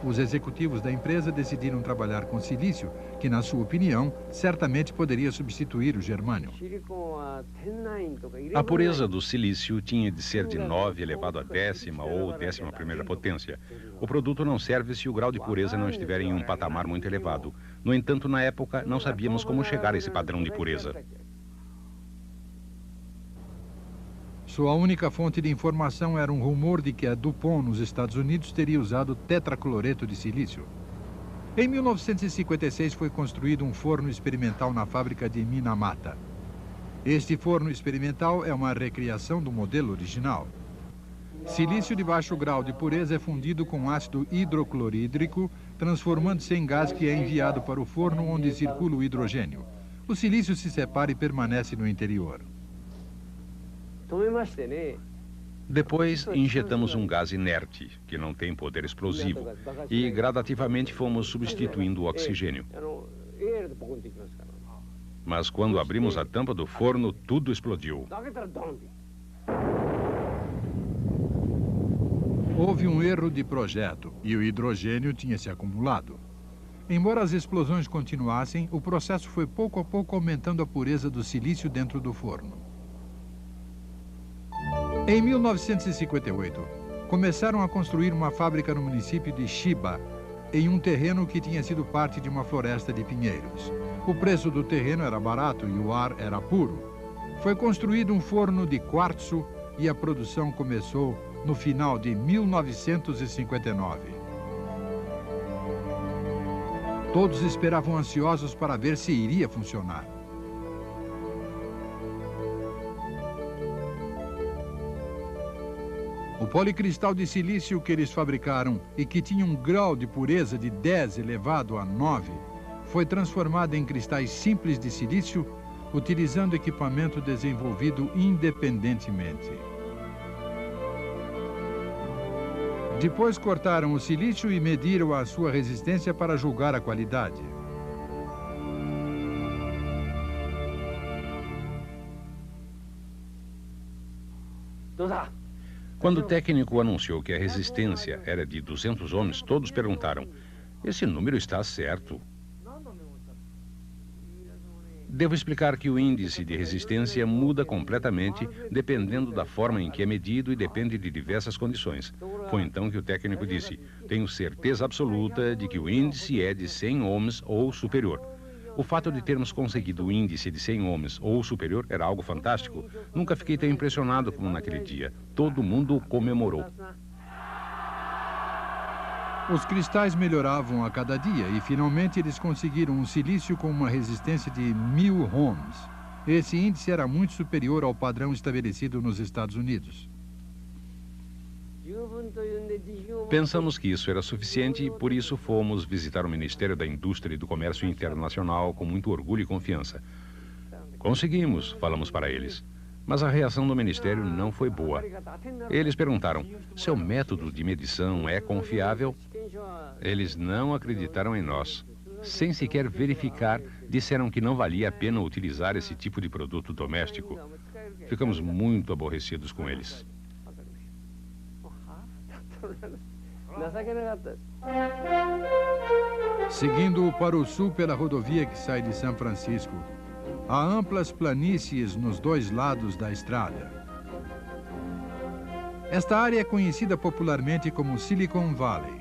Os executivos da empresa decidiram trabalhar com silício, que, na sua opinião, certamente poderia substituir o germânio. A pureza do silício tinha de ser de 9 elevado à 10ª ou 11ª potência. O produto não serve se o grau de pureza não estiver em um patamar muito elevado. No entanto, na época, não sabíamos como chegar a esse padrão de pureza. Sua única fonte de informação era um rumor de que a DuPont, nos Estados Unidos, teria usado tetracloreto de silício. Em 1956 foi construído um forno experimental na fábrica de Minamata. Este forno experimental é uma recriação do modelo original. Silício de baixo grau de pureza é fundido com ácido hidroclorídrico, transformando-se em gás que é enviado para o forno onde circula o hidrogênio. O silício se separa e permanece no interior. Depois, injetamos um gás inerte, que não tem poder explosivo, e gradativamente fomos substituindo o oxigênio. Mas quando abrimos a tampa do forno, tudo explodiu. Houve um erro de projeto e o hidrogênio tinha se acumulado. Embora as explosões continuassem, o processo foi pouco a pouco aumentando a pureza do silício dentro do forno. Em 1958, começaram a construir uma fábrica no município de Chiba, em um terreno que tinha sido parte de uma floresta de pinheiros. O preço do terreno era barato e o ar era puro. Foi construído um forno de quartzo e a produção começou no final de 1959. Todos esperavam ansiosos para ver se iria funcionar. O policristal de silício que eles fabricaram e que tinha um grau de pureza de 10 elevado a 9, foi transformado em cristais simples de silício, utilizando equipamento desenvolvido independentemente. Depois cortaram o silício e mediram a sua resistência para julgar a qualidade. Quando o técnico anunciou que a resistência era de 200 ohms, todos perguntaram: esse número está certo? Devo explicar que o índice de resistência muda completamente dependendo da forma em que é medido e depende de diversas condições. Foi então que o técnico disse: tenho certeza absoluta de que o índice é de 100 ohms ou superior. O fato de termos conseguido o índice de 100 ohms ou superior era algo fantástico. Nunca fiquei tão impressionado como naquele dia. Todo mundo comemorou. Os cristais melhoravam a cada dia e, finalmente, eles conseguiram um silício com uma resistência de 1000 ohms. Esse índice era muito superior ao padrão estabelecido nos Estados Unidos. Pensamos que isso era suficiente e, por isso, fomos visitar o Ministério da Indústria e do Comércio Internacional com muito orgulho e confiança. Conseguimos, falamos para eles. Mas a reação do Ministério não foi boa. Eles perguntaram: seu método de medição é confiável? Eles não acreditaram em nós. Sem sequer verificar, disseram que não valia a pena utilizar esse tipo de produto doméstico. Ficamos muito aborrecidos com eles. Seguindo para o sul pela rodovia que sai de São Francisco, há amplas planícies nos dois lados da estrada. Esta área é conhecida popularmente como Silicon Valley.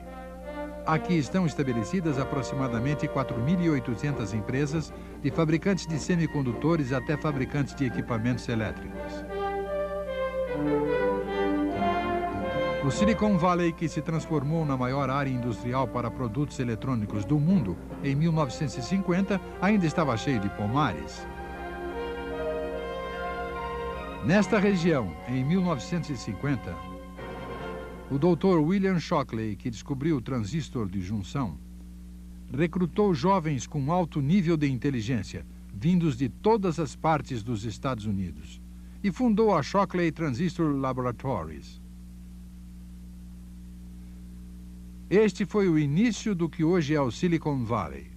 Aqui estão estabelecidas aproximadamente 4.800 empresas, de fabricantes de semicondutores até fabricantes de equipamentos elétricos. O Silicon Valley, que se transformou na maior área industrial para produtos eletrônicos do mundo em 1950, ainda estava cheio de pomares. Nesta região, em 1950, o Dr. William Shockley, que descobriu o transistor de junção, recrutou jovens com alto nível de inteligência, vindos de todas as partes dos Estados Unidos, e fundou a Shockley Transistor Laboratories. Este foi o início do que hoje é o Silicon Valley.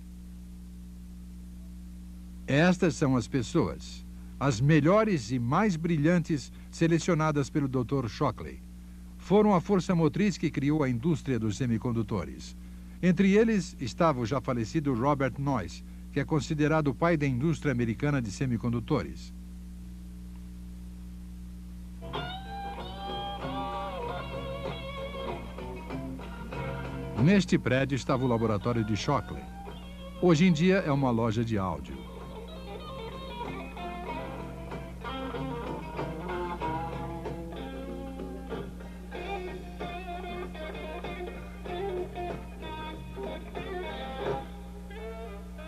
Estas são as pessoas, as melhores e mais brilhantes selecionadas pelo Dr. Shockley. Foram a força motriz que criou a indústria dos semicondutores. Entre eles estava o já falecido Robert Noyce, que é considerado o pai da indústria americana de semicondutores. Neste prédio estava o laboratório de Shockley. Hoje em dia é uma loja de áudio.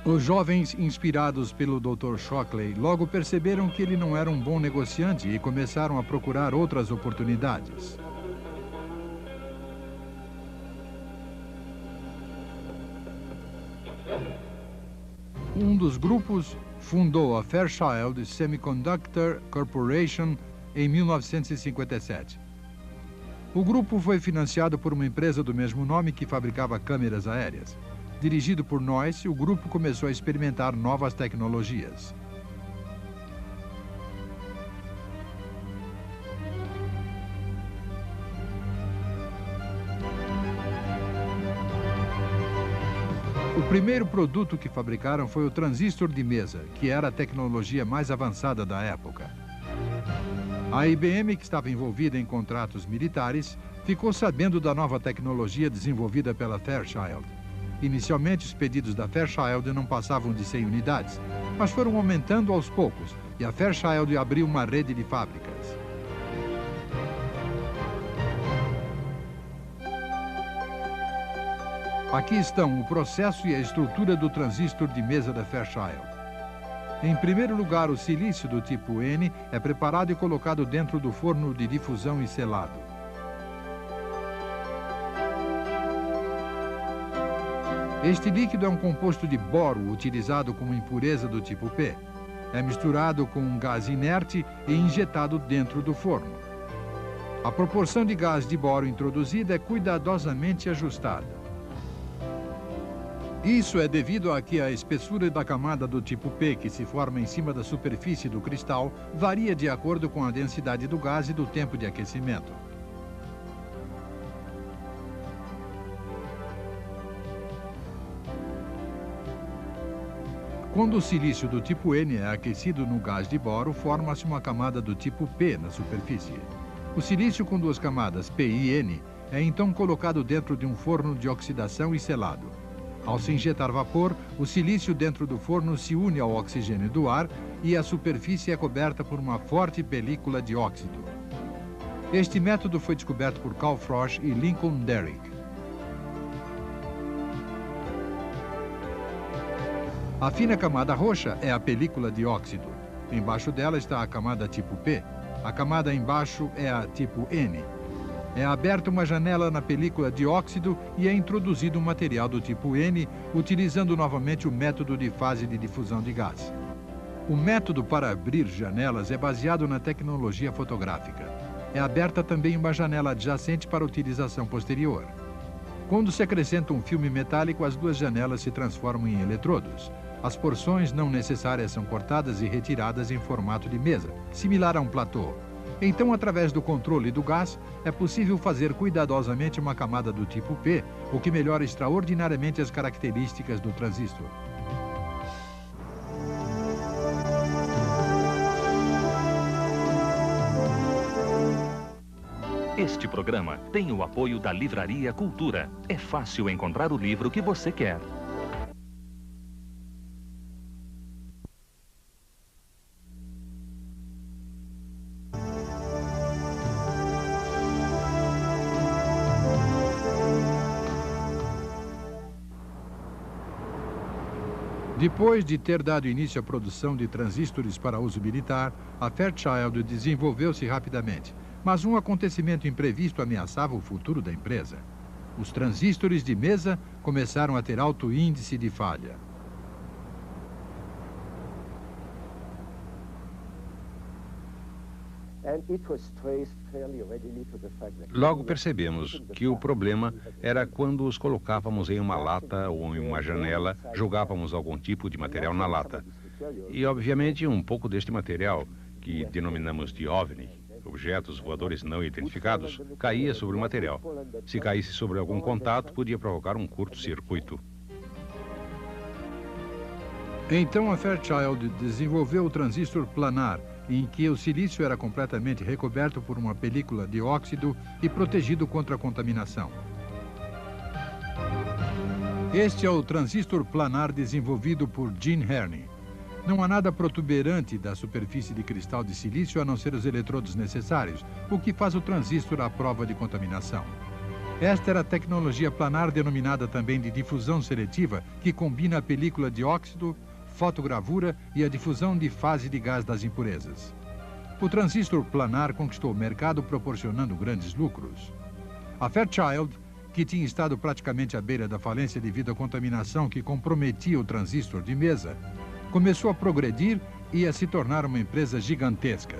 Os jovens, inspirados pelo Dr. Shockley, logo perceberam que ele não era um bom negociante e começaram a procurar outras oportunidades. Um dos grupos fundou a Fairchild Semiconductor Corporation em 1957. O grupo foi financiado por uma empresa do mesmo nome que fabricava câmeras aéreas. Dirigido por Noyce, o grupo começou a experimentar novas tecnologias. O primeiro produto que fabricaram foi o transistor de mesa, que era a tecnologia mais avançada da época. A IBM, que estava envolvida em contratos militares, ficou sabendo da nova tecnologia desenvolvida pela Fairchild. Inicialmente, os pedidos da Fairchild não passavam de 100 unidades, mas foram aumentando aos poucos, e a Fairchild abriu uma rede de fábricas. Aqui estão o processo e a estrutura do transistor de mesa da Fairchild. Em primeiro lugar, o silício do tipo N é preparado e colocado dentro do forno de difusão e selado. Este líquido é um composto de boro utilizado como impureza do tipo P. É misturado com um gás inerte e injetado dentro do forno. A proporção de gás de boro introduzida é cuidadosamente ajustada. Isso é devido a que a espessura da camada do tipo P, que se forma em cima da superfície do cristal, varia de acordo com a densidade do gás e do tempo de aquecimento. Quando o silício do tipo N é aquecido no gás de boro, forma-se uma camada do tipo P na superfície. O silício com duas camadas, P e N, é então colocado dentro de um forno de oxidação e selado. Ao se injetar vapor, o silício dentro do forno se une ao oxigênio do ar e a superfície é coberta por uma forte película de óxido. Este método foi descoberto por Carl Frosch e Lincoln Derrick. A fina camada roxa é a película de óxido. Embaixo dela está a camada tipo P. A camada embaixo é a tipo N. É aberta uma janela na película de óxido e é introduzido um material do tipo N, utilizando novamente o método de fase de difusão de gás. O método para abrir janelas é baseado na tecnologia fotográfica. É aberta também uma janela adjacente para utilização posterior. Quando se acrescenta um filme metálico, as duas janelas se transformam em eletrodos. As porções não necessárias são cortadas e retiradas em formato de mesa, similar a um platô. Então, através do controle do gás, é possível fazer cuidadosamente uma camada do tipo P, o que melhora extraordinariamente as características do transistor. Este programa tem o apoio da Livraria Cultura. É fácil encontrar o livro que você quer. Depois de ter dado início à produção de transistores para uso militar, a Fairchild desenvolveu-se rapidamente. Mas um acontecimento imprevisto ameaçava o futuro da empresa. Os transistores de mesa começaram a ter alto índice de falha. Logo percebemos que o problema era quando os colocávamos em uma lata ou em uma janela, jogávamos algum tipo de material na lata. E, obviamente, um pouco deste material, que denominamos de OVNI, objetos voadores não identificados, caía sobre o material. Se caísse sobre algum contato, podia provocar um curto-circuito. Então a Fairchild desenvolveu o transistor planar, em que o silício era completamente recoberto por uma película de óxido e protegido contra a contaminação. Este é o transistor planar desenvolvido por Gene Herney. Não há nada protuberante da superfície de cristal de silício a não ser os eletrodos necessários, o que faz o transistor à prova de contaminação. Esta era a tecnologia planar denominada também de difusão seletiva, que combina a película de óxido, fotogravura e a difusão de fase de gás das impurezas. O transistor planar conquistou o mercado proporcionando grandes lucros. A Fairchild, que tinha estado praticamente à beira da falência devido à contaminação que comprometia o transistor de mesa, começou a progredir e a se tornar uma empresa gigantesca.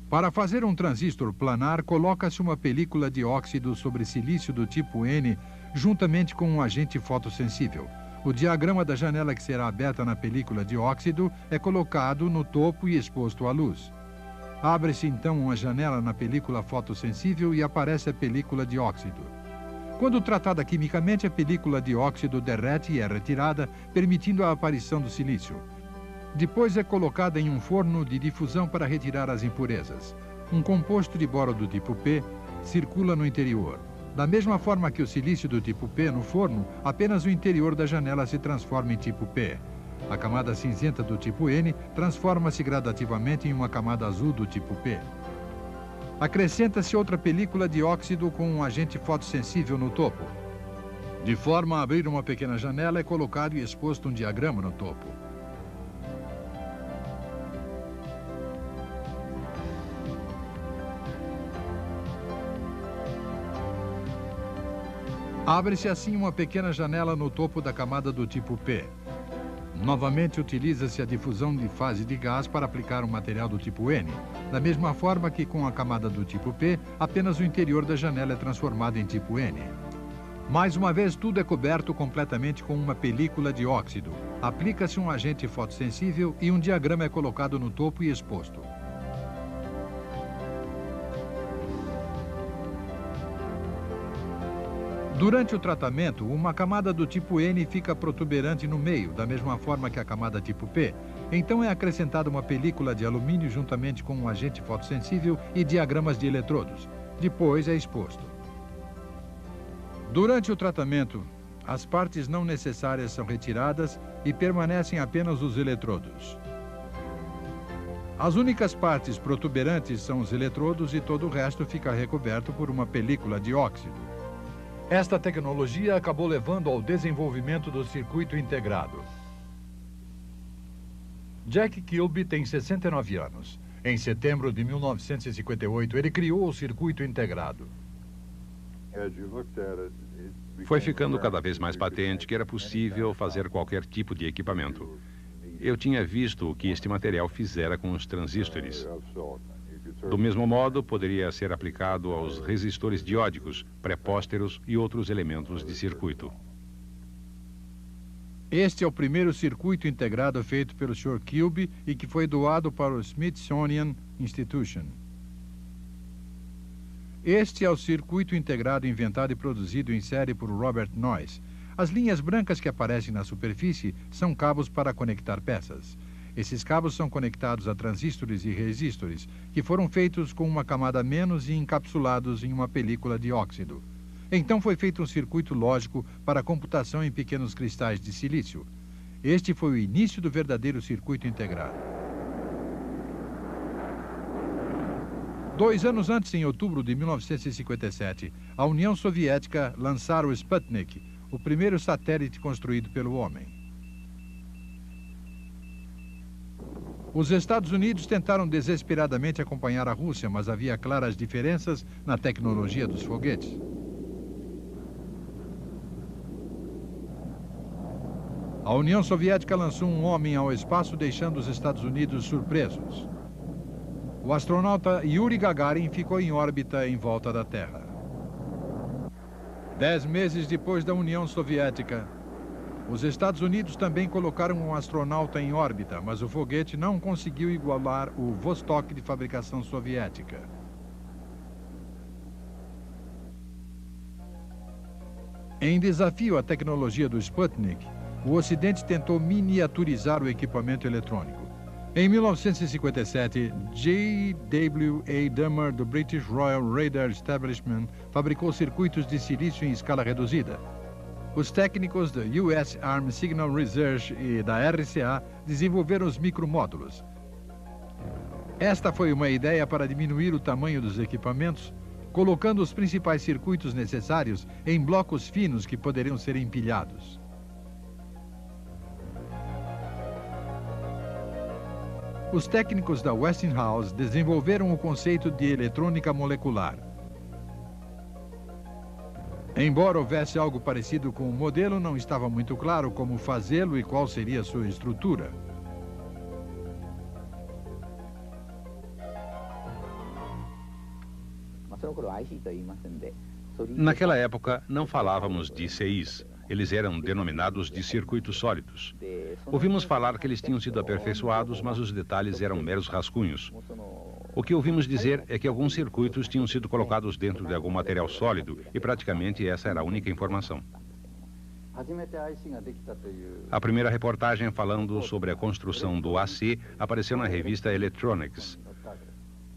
Para fazer um transistor planar, coloca-se uma película de óxido sobre silício do tipo N, juntamente com um agente fotossensível. O diagrama da janela que será aberta na película de óxido é colocado no topo e exposto à luz. Abre-se então uma janela na película fotossensível e aparece a película de óxido. Quando tratada quimicamente, a película de óxido derrete e é retirada, permitindo a aparição do silício. Depois é colocada em um forno de difusão para retirar as impurezas. Um composto de boro do tipo P circula no interior. Da mesma forma que o silício do tipo P no forno, apenas o interior da janela se transforma em tipo P. A camada cinzenta do tipo N transforma-se gradativamente em uma camada azul do tipo P. Acrescenta-se outra película de óxido com um agente fotossensível no topo. De forma a abrir uma pequena janela, é colocado e exposto um diagrama no topo. Abre-se assim uma pequena janela no topo da camada do tipo P. Novamente utiliza-se a difusão de fase de gás para aplicar um material do tipo N, da mesma forma que com a camada do tipo P, apenas o interior da janela é transformado em tipo N. Mais uma vez, tudo é coberto completamente com uma película de óxido. Aplica-se um agente fotossensível e um diagrama é colocado no topo e exposto. Durante o tratamento, uma camada do tipo N fica protuberante no meio, da mesma forma que a camada tipo P. Então é acrescentada uma película de alumínio juntamente com um agente fotossensível e diagramas de eletrodos. Depois é exposto. Durante o tratamento, as partes não necessárias são retiradas e permanecem apenas os eletrodos. As únicas partes protuberantes são os eletrodos e todo o resto fica recoberto por uma película de óxido. Esta tecnologia acabou levando ao desenvolvimento do circuito integrado. Jack Kilby tem 69 anos. Em setembro de 1958, ele criou o circuito integrado. Foi ficando cada vez mais patente que era possível fazer qualquer tipo de equipamento. Eu tinha visto o que este material fizera com os transistores. Do mesmo modo, poderia ser aplicado aos resistores diódicos, prepósteros e outros elementos de circuito. Este é o primeiro circuito integrado feito pelo Sr. Kilby e que foi doado para o Smithsonian Institution. Este é o circuito integrado inventado e produzido em série por Robert Noyce. As linhas brancas que aparecem na superfície são cabos para conectar peças. Esses cabos são conectados a transistores e resistores, que foram feitos com uma camada menos e encapsulados em uma película de óxido. Então foi feito um circuito lógico para a computação em pequenos cristais de silício. Este foi o início do verdadeiro circuito integrado. 2 anos antes, em outubro de 1957, a União Soviética lançara o Sputnik, o primeiro satélite construído pelo homem. Os Estados Unidos tentaram desesperadamente acompanhar a Rússia, mas havia claras diferenças na tecnologia dos foguetes. A União Soviética lançou um homem ao espaço, deixando os Estados Unidos surpresos. O astronauta Yuri Gagarin ficou em órbita em volta da Terra. 10 meses depois da União Soviética, Os Estados Unidos também colocaram um astronauta em órbita, mas o foguete não conseguiu igualar o Vostok de fabricação soviética. Em desafio à tecnologia do Sputnik, o Ocidente tentou miniaturizar o equipamento eletrônico. Em 1957, J.W.A. Dummer, do British Royal Radar Establishment, fabricou circuitos de silício em escala reduzida. Os técnicos da US Army Signal Research e da RCA desenvolveram os micromódulos. Esta foi uma ideia para diminuir o tamanho dos equipamentos, colocando os principais circuitos necessários em blocos finos que poderiam ser empilhados. Os técnicos da Westinghouse desenvolveram o conceito de eletrônica molecular. Embora houvesse algo parecido com o modelo, não estava muito claro como fazê-lo e qual seria sua estrutura. Naquela época, não falávamos de CIs. Eles eram denominados de circuitos sólidos. Ouvimos falar que eles tinham sido aperfeiçoados, mas os detalhes eram meros rascunhos. O que ouvimos dizer é que alguns circuitos tinham sido colocados dentro de algum material sólido e praticamente essa era a única informação. A primeira reportagem falando sobre a construção do AC apareceu na revista Electronics.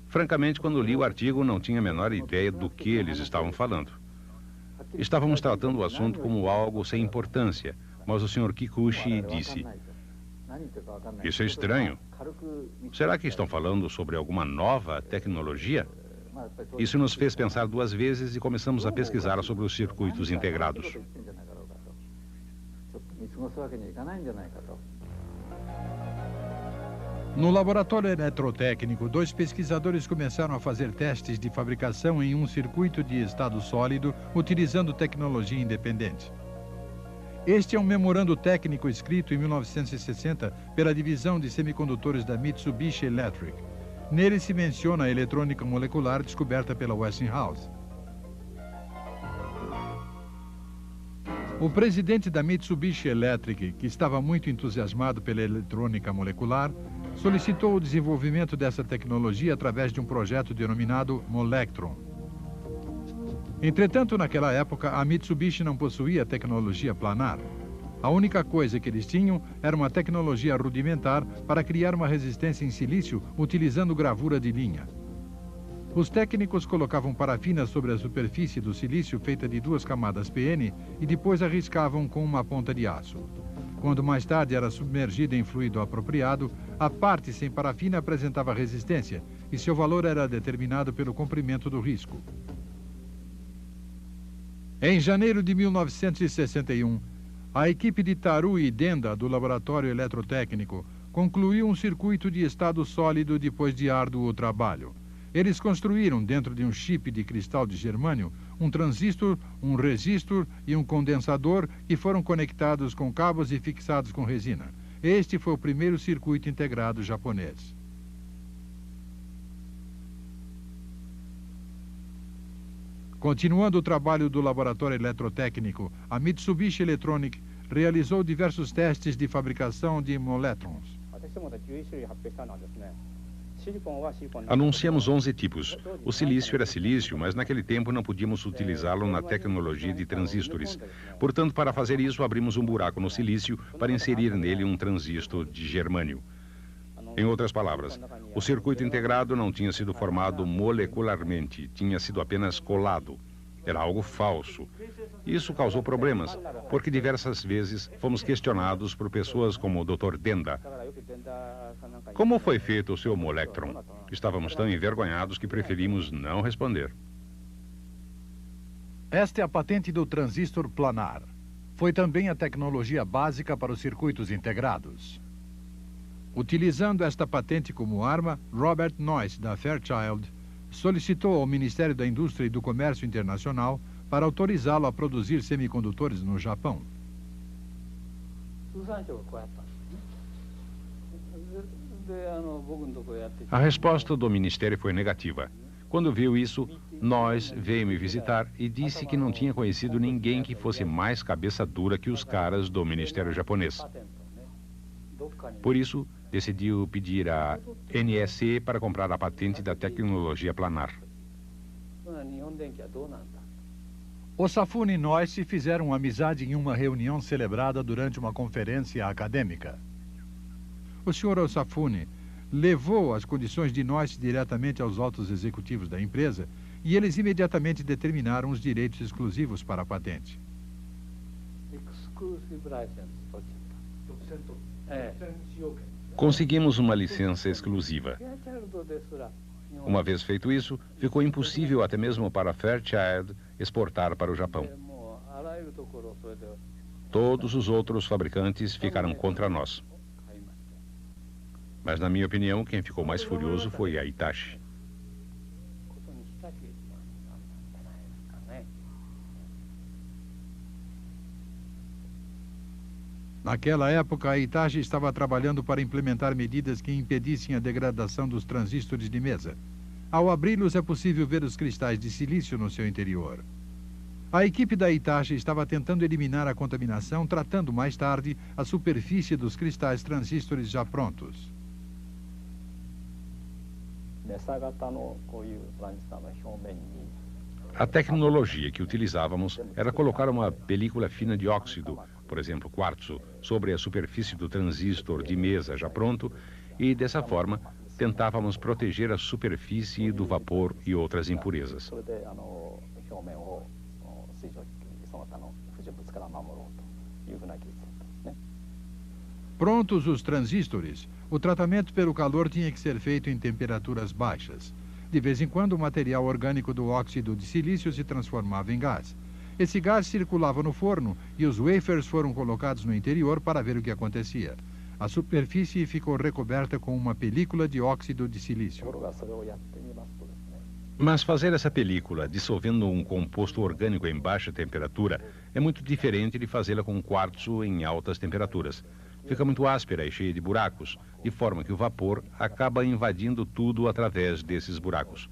Francamente, quando li o artigo, não tinha a menor ideia do que eles estavam falando. Estávamos tratando o assunto como algo sem importância, mas o Sr. Kikuchi disse: "Isso é estranho. Será que estão falando sobre alguma nova tecnologia?" Isso nos fez pensar duas vezes e começamos a pesquisar sobre os circuitos integrados. No laboratório eletrotécnico, dois pesquisadores começaram a fazer testes de fabricação em um circuito de estado sólido, utilizando tecnologia independente. Este é um memorando técnico escrito em 1960 pela divisão de semicondutores da Mitsubishi Electric. Nele se menciona a eletrônica molecular descoberta pela Westinghouse. O presidente da Mitsubishi Electric, que estava muito entusiasmado pela eletrônica molecular, solicitou o desenvolvimento dessa tecnologia através de um projeto denominado Molectron. Entretanto, naquela época, a Mitsubishi não possuía tecnologia planar. A única coisa que eles tinham era uma tecnologia rudimentar para criar uma resistência em silício utilizando gravura de linha. Os técnicos colocavam parafina sobre a superfície do silício feita de 2 camadas PN e depois a riscavam com uma ponta de aço. Quando mais tarde era submergida em fluido apropriado, a parte sem parafina apresentava resistência e seu valor era determinado pelo comprimento do risco. Em janeiro de 1961, a equipe de Taru e Denda do Laboratório Eletrotécnico concluiu um circuito de estado sólido depois de árduo trabalho. Eles construíram, dentro de um chip de cristal de germânio, um transistor, um resistor e um condensador que foram conectados com cabos e fixados com resina. Este foi o primeiro circuito integrado japonês. Continuando o trabalho do laboratório eletrotécnico, a Mitsubishi Electronic realizou diversos testes de fabricação de moletrons. Anunciamos 11 tipos. O silício era silício, mas naquele tempo não podíamos utilizá-lo na tecnologia de transistores. Portanto, para fazer isso, abrimos um buraco no silício para inserir nele um transistor de germânio. Em outras palavras, o circuito integrado não tinha sido formado molecularmente, tinha sido apenas colado. Era algo falso. Isso causou problemas, porque diversas vezes fomos questionados por pessoas como o Dr. Denda. Como foi feito o seu Molectron? Estávamos tão envergonhados que preferimos não responder. Esta é a patente do transistor planar. Foi também a tecnologia básica para os circuitos integrados. Utilizando esta patente como arma, Robert Noyce, da Fairchild, solicitou ao Ministério da Indústria e do Comércio Internacional para autorizá-lo a produzir semicondutores no Japão. A resposta do Ministério foi negativa. Quando viu isso, Noyce veio me visitar e disse que não tinha conhecido ninguém que fosse mais cabeça dura que os caras do Ministério japonês. Por isso, decidiu pedir à NSC para comprar a patente da tecnologia planar. Osafune e Noyce fizeram amizade em uma reunião celebrada durante uma conferência acadêmica. O Sr. Osafune levou as condições de Noyce diretamente aos altos executivos da empresa e eles imediatamente determinaram os direitos exclusivos para a patente. Conseguimos uma licença exclusiva. Uma vez feito isso, ficou impossível até mesmo para Fairchild exportar para o Japão. Todos os outros fabricantes ficaram contra nós. Mas, na minha opinião, quem ficou mais furioso foi a Hitachi. Naquela época, a Hitachi estava trabalhando para implementar medidas que impedissem a degradação dos transistores de mesa. Ao abri-los, é possível ver os cristais de silício no seu interior. A equipe da Hitachi estava tentando eliminar a contaminação, tratando mais tarde a superfície dos cristais transistores já prontos. A tecnologia que utilizávamos era colocar uma película fina de óxido, por exemplo, quartzo, sobre a superfície do transistor de mesa já pronto e, dessa forma, tentávamos proteger a superfície do vapor e outras impurezas. Prontos os transistores, o tratamento pelo calor tinha que ser feito em temperaturas baixas. De vez em quando, o material orgânico do óxido de silício se transformava em gás. Esse gás circulava no forno e os wafers foram colocados no interior para ver o que acontecia. A superfície ficou recoberta com uma película de óxido de silício. Mas fazer essa película dissolvendo um composto orgânico em baixa temperatura é muito diferente de fazê-la com quartzo em altas temperaturas. Fica muito áspera e cheia de buracos, de forma que o vapor acaba invadindo tudo através desses buracos.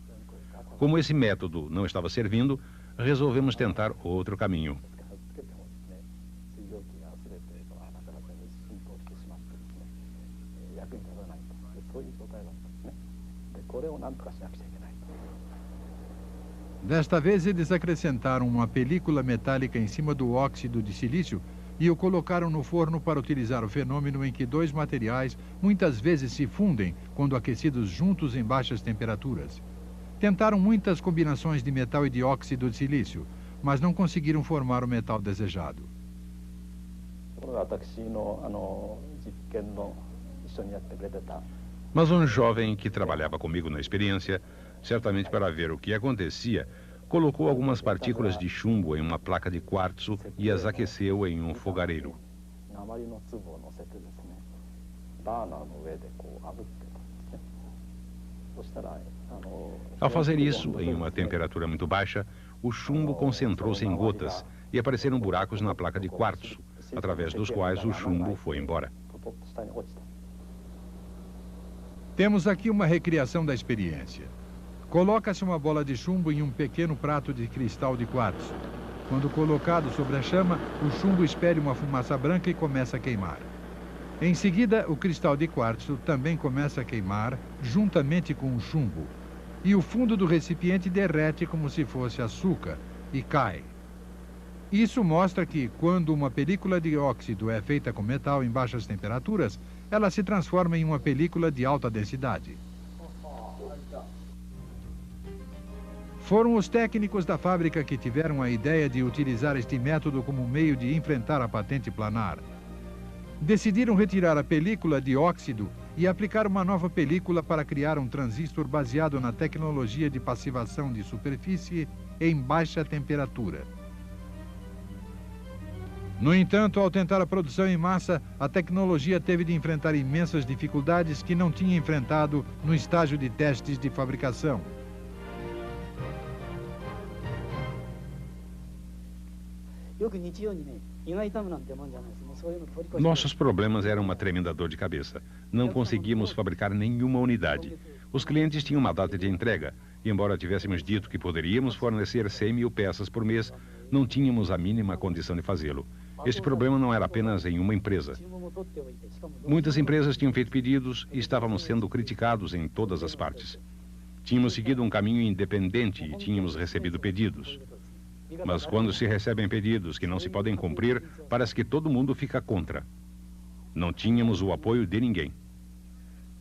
Como esse método não estava servindo, resolvemos tentar outro caminho. Desta vez, eles acrescentaram uma película metálica em cima do óxido de silício e o colocaram no forno para utilizar o fenômeno em que dois materiais muitas vezes se fundem quando aquecidos juntos em baixas temperaturas. Tentaram muitas combinações de metal e de óxido de silício, mas não conseguiram formar o metal desejado. Mas um jovem que trabalhava comigo na experiência, certamente para ver o que acontecia, colocou algumas partículas de chumbo em uma placa de quartzo e as aqueceu em um fogareiro. Ao fazer isso, em uma temperatura muito baixa, o chumbo concentrou-se em gotas e apareceram buracos na placa de quartzo, através dos quais o chumbo foi embora. Temos aqui uma recriação da experiência. Coloca-se uma bola de chumbo em um pequeno prato de cristal de quartzo. Quando colocado sobre a chama, o chumbo espere uma fumaça branca e começa a queimar. Em seguida, o cristal de quartzo também começa a queimar juntamente com o chumbo. E o fundo do recipiente derrete como se fosse açúcar e cai. Isso mostra que, quando uma película de óxido é feita com metal em baixas temperaturas, ela se transforma em uma película de alta densidade. Foram os técnicos da fábrica que tiveram a ideia de utilizar este método como meio de enfrentar a patente planar. Decidiram retirar a película de óxido e aplicar uma nova película para criar um transistor baseado na tecnologia de passivação de superfície em baixa temperatura. No entanto, ao tentar a produção em massa, a tecnologia teve de enfrentar imensas dificuldades que não tinha enfrentado no estágio de testes de fabricação. Nossos problemas eram uma tremenda dor de cabeça. Não conseguíamos fabricar nenhuma unidade. Os clientes tinham uma data de entrega E embora tivéssemos dito que poderíamos fornecer 100 mil peças por mês, não tínhamos a mínima condição de fazê-lo. Este problema não era apenas em uma empresa. Muitas empresas tinham feito pedidos e estávamos sendo criticados em todas as partes. Tínhamos seguido um caminho independente e tínhamos recebido pedidos. Mas quando se recebem pedidos que não se podem cumprir, parece que todo mundo fica contra. Não tínhamos o apoio de ninguém.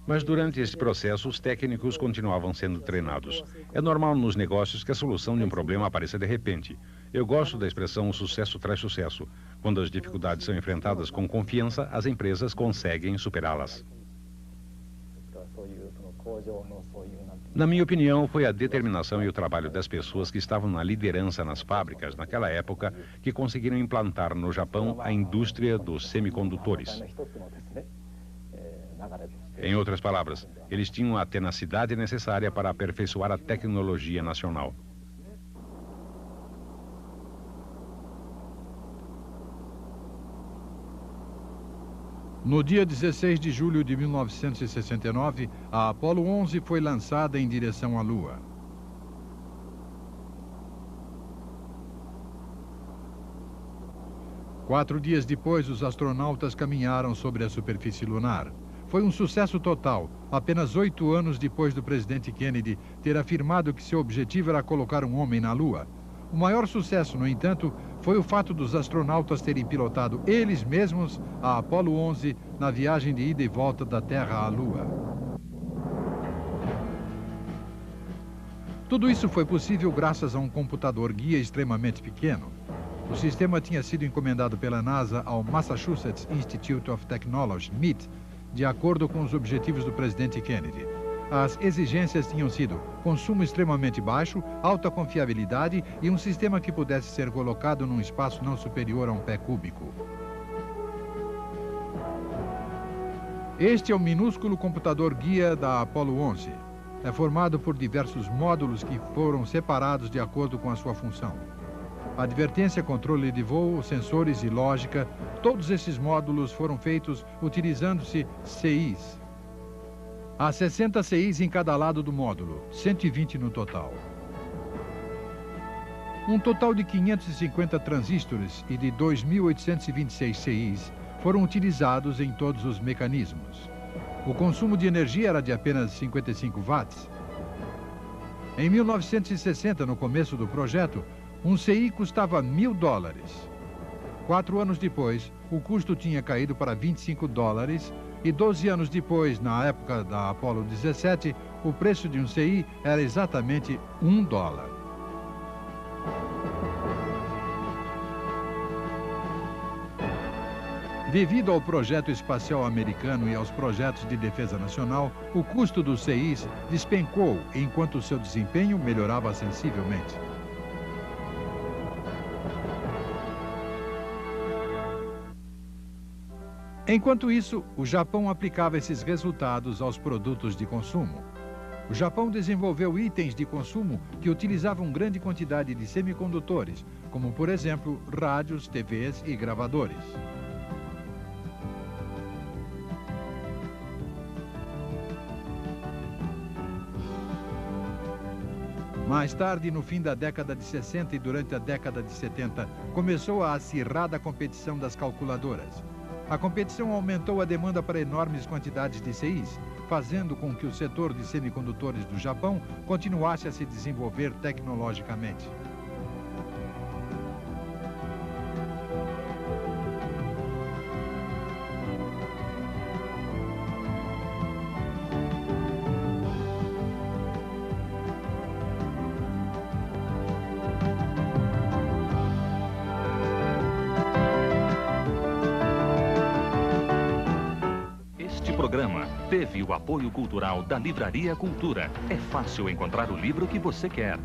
Mas durante esse processo, os técnicos continuavam sendo treinados. É normal nos negócios que a solução de um problema apareça de repente. Eu gosto da expressão sucesso traz sucesso. Quando as dificuldades são enfrentadas com confiança, as empresas conseguem superá-las. Na minha opinião, foi a determinação e o trabalho das pessoas que estavam na liderança nas fábricas naquela época que conseguiram implantar no Japão a indústria dos semicondutores. Em outras palavras, eles tinham a tenacidade necessária para aperfeiçoar a tecnologia nacional. No dia 16 de julho de 1969, a Apollo 11 foi lançada em direção à Lua. Quatro dias depois, os astronautas caminharam sobre a superfície lunar. Foi um sucesso total, apenas 8 anos depois do presidente Kennedy ter afirmado que seu objetivo era colocar um homem na Lua. O maior sucesso, no entanto, foi o fato dos astronautas terem pilotado eles mesmos a Apollo 11 na viagem de ida e volta da Terra à Lua. Tudo isso foi possível graças a um computador guia extremamente pequeno. O sistema tinha sido encomendado pela NASA ao Massachusetts Institute of Technology, MIT, de acordo com os objetivos do presidente Kennedy. As exigências tinham sido consumo extremamente baixo, alta confiabilidade e um sistema que pudesse ser colocado num espaço não superior a um pé cúbico. Este é o minúsculo computador guia da Apollo 11. É formado por diversos módulos que foram separados de acordo com a sua função. Advertência, controle de voo, sensores e lógica, todos esses módulos foram feitos utilizando-se CIs. Há 60 CIs em cada lado do módulo, 120 no total. Um total de 550 transistores e de 2.826 CIs foram utilizados em todos os mecanismos. O consumo de energia era de apenas 55 watts. Em 1960, no começo do projeto, um CI custava $1.000. 4 anos depois, o custo tinha caído para $25 e 12 anos depois, na época da Apollo 17, o preço de um CI era exatamente $1. Devido ao projeto espacial americano e aos projetos de defesa nacional, o custo dos CIs despencou enquanto seu desempenho melhorava sensivelmente. Enquanto isso, o Japão aplicava esses resultados aos produtos de consumo. O Japão desenvolveu itens de consumo que utilizavam grande quantidade de semicondutores, como, por exemplo, rádios, TVs e gravadores. Mais tarde, no fim da década de 60 e durante a década de 70, começou a acirrada competição das calculadoras. A competição aumentou a demanda para enormes quantidades de CIs, fazendo com que o setor de semicondutores do Japão continuasse a se desenvolver tecnologicamente. Teve o apoio cultural da Livraria Cultura. É fácil encontrar o livro que você quer.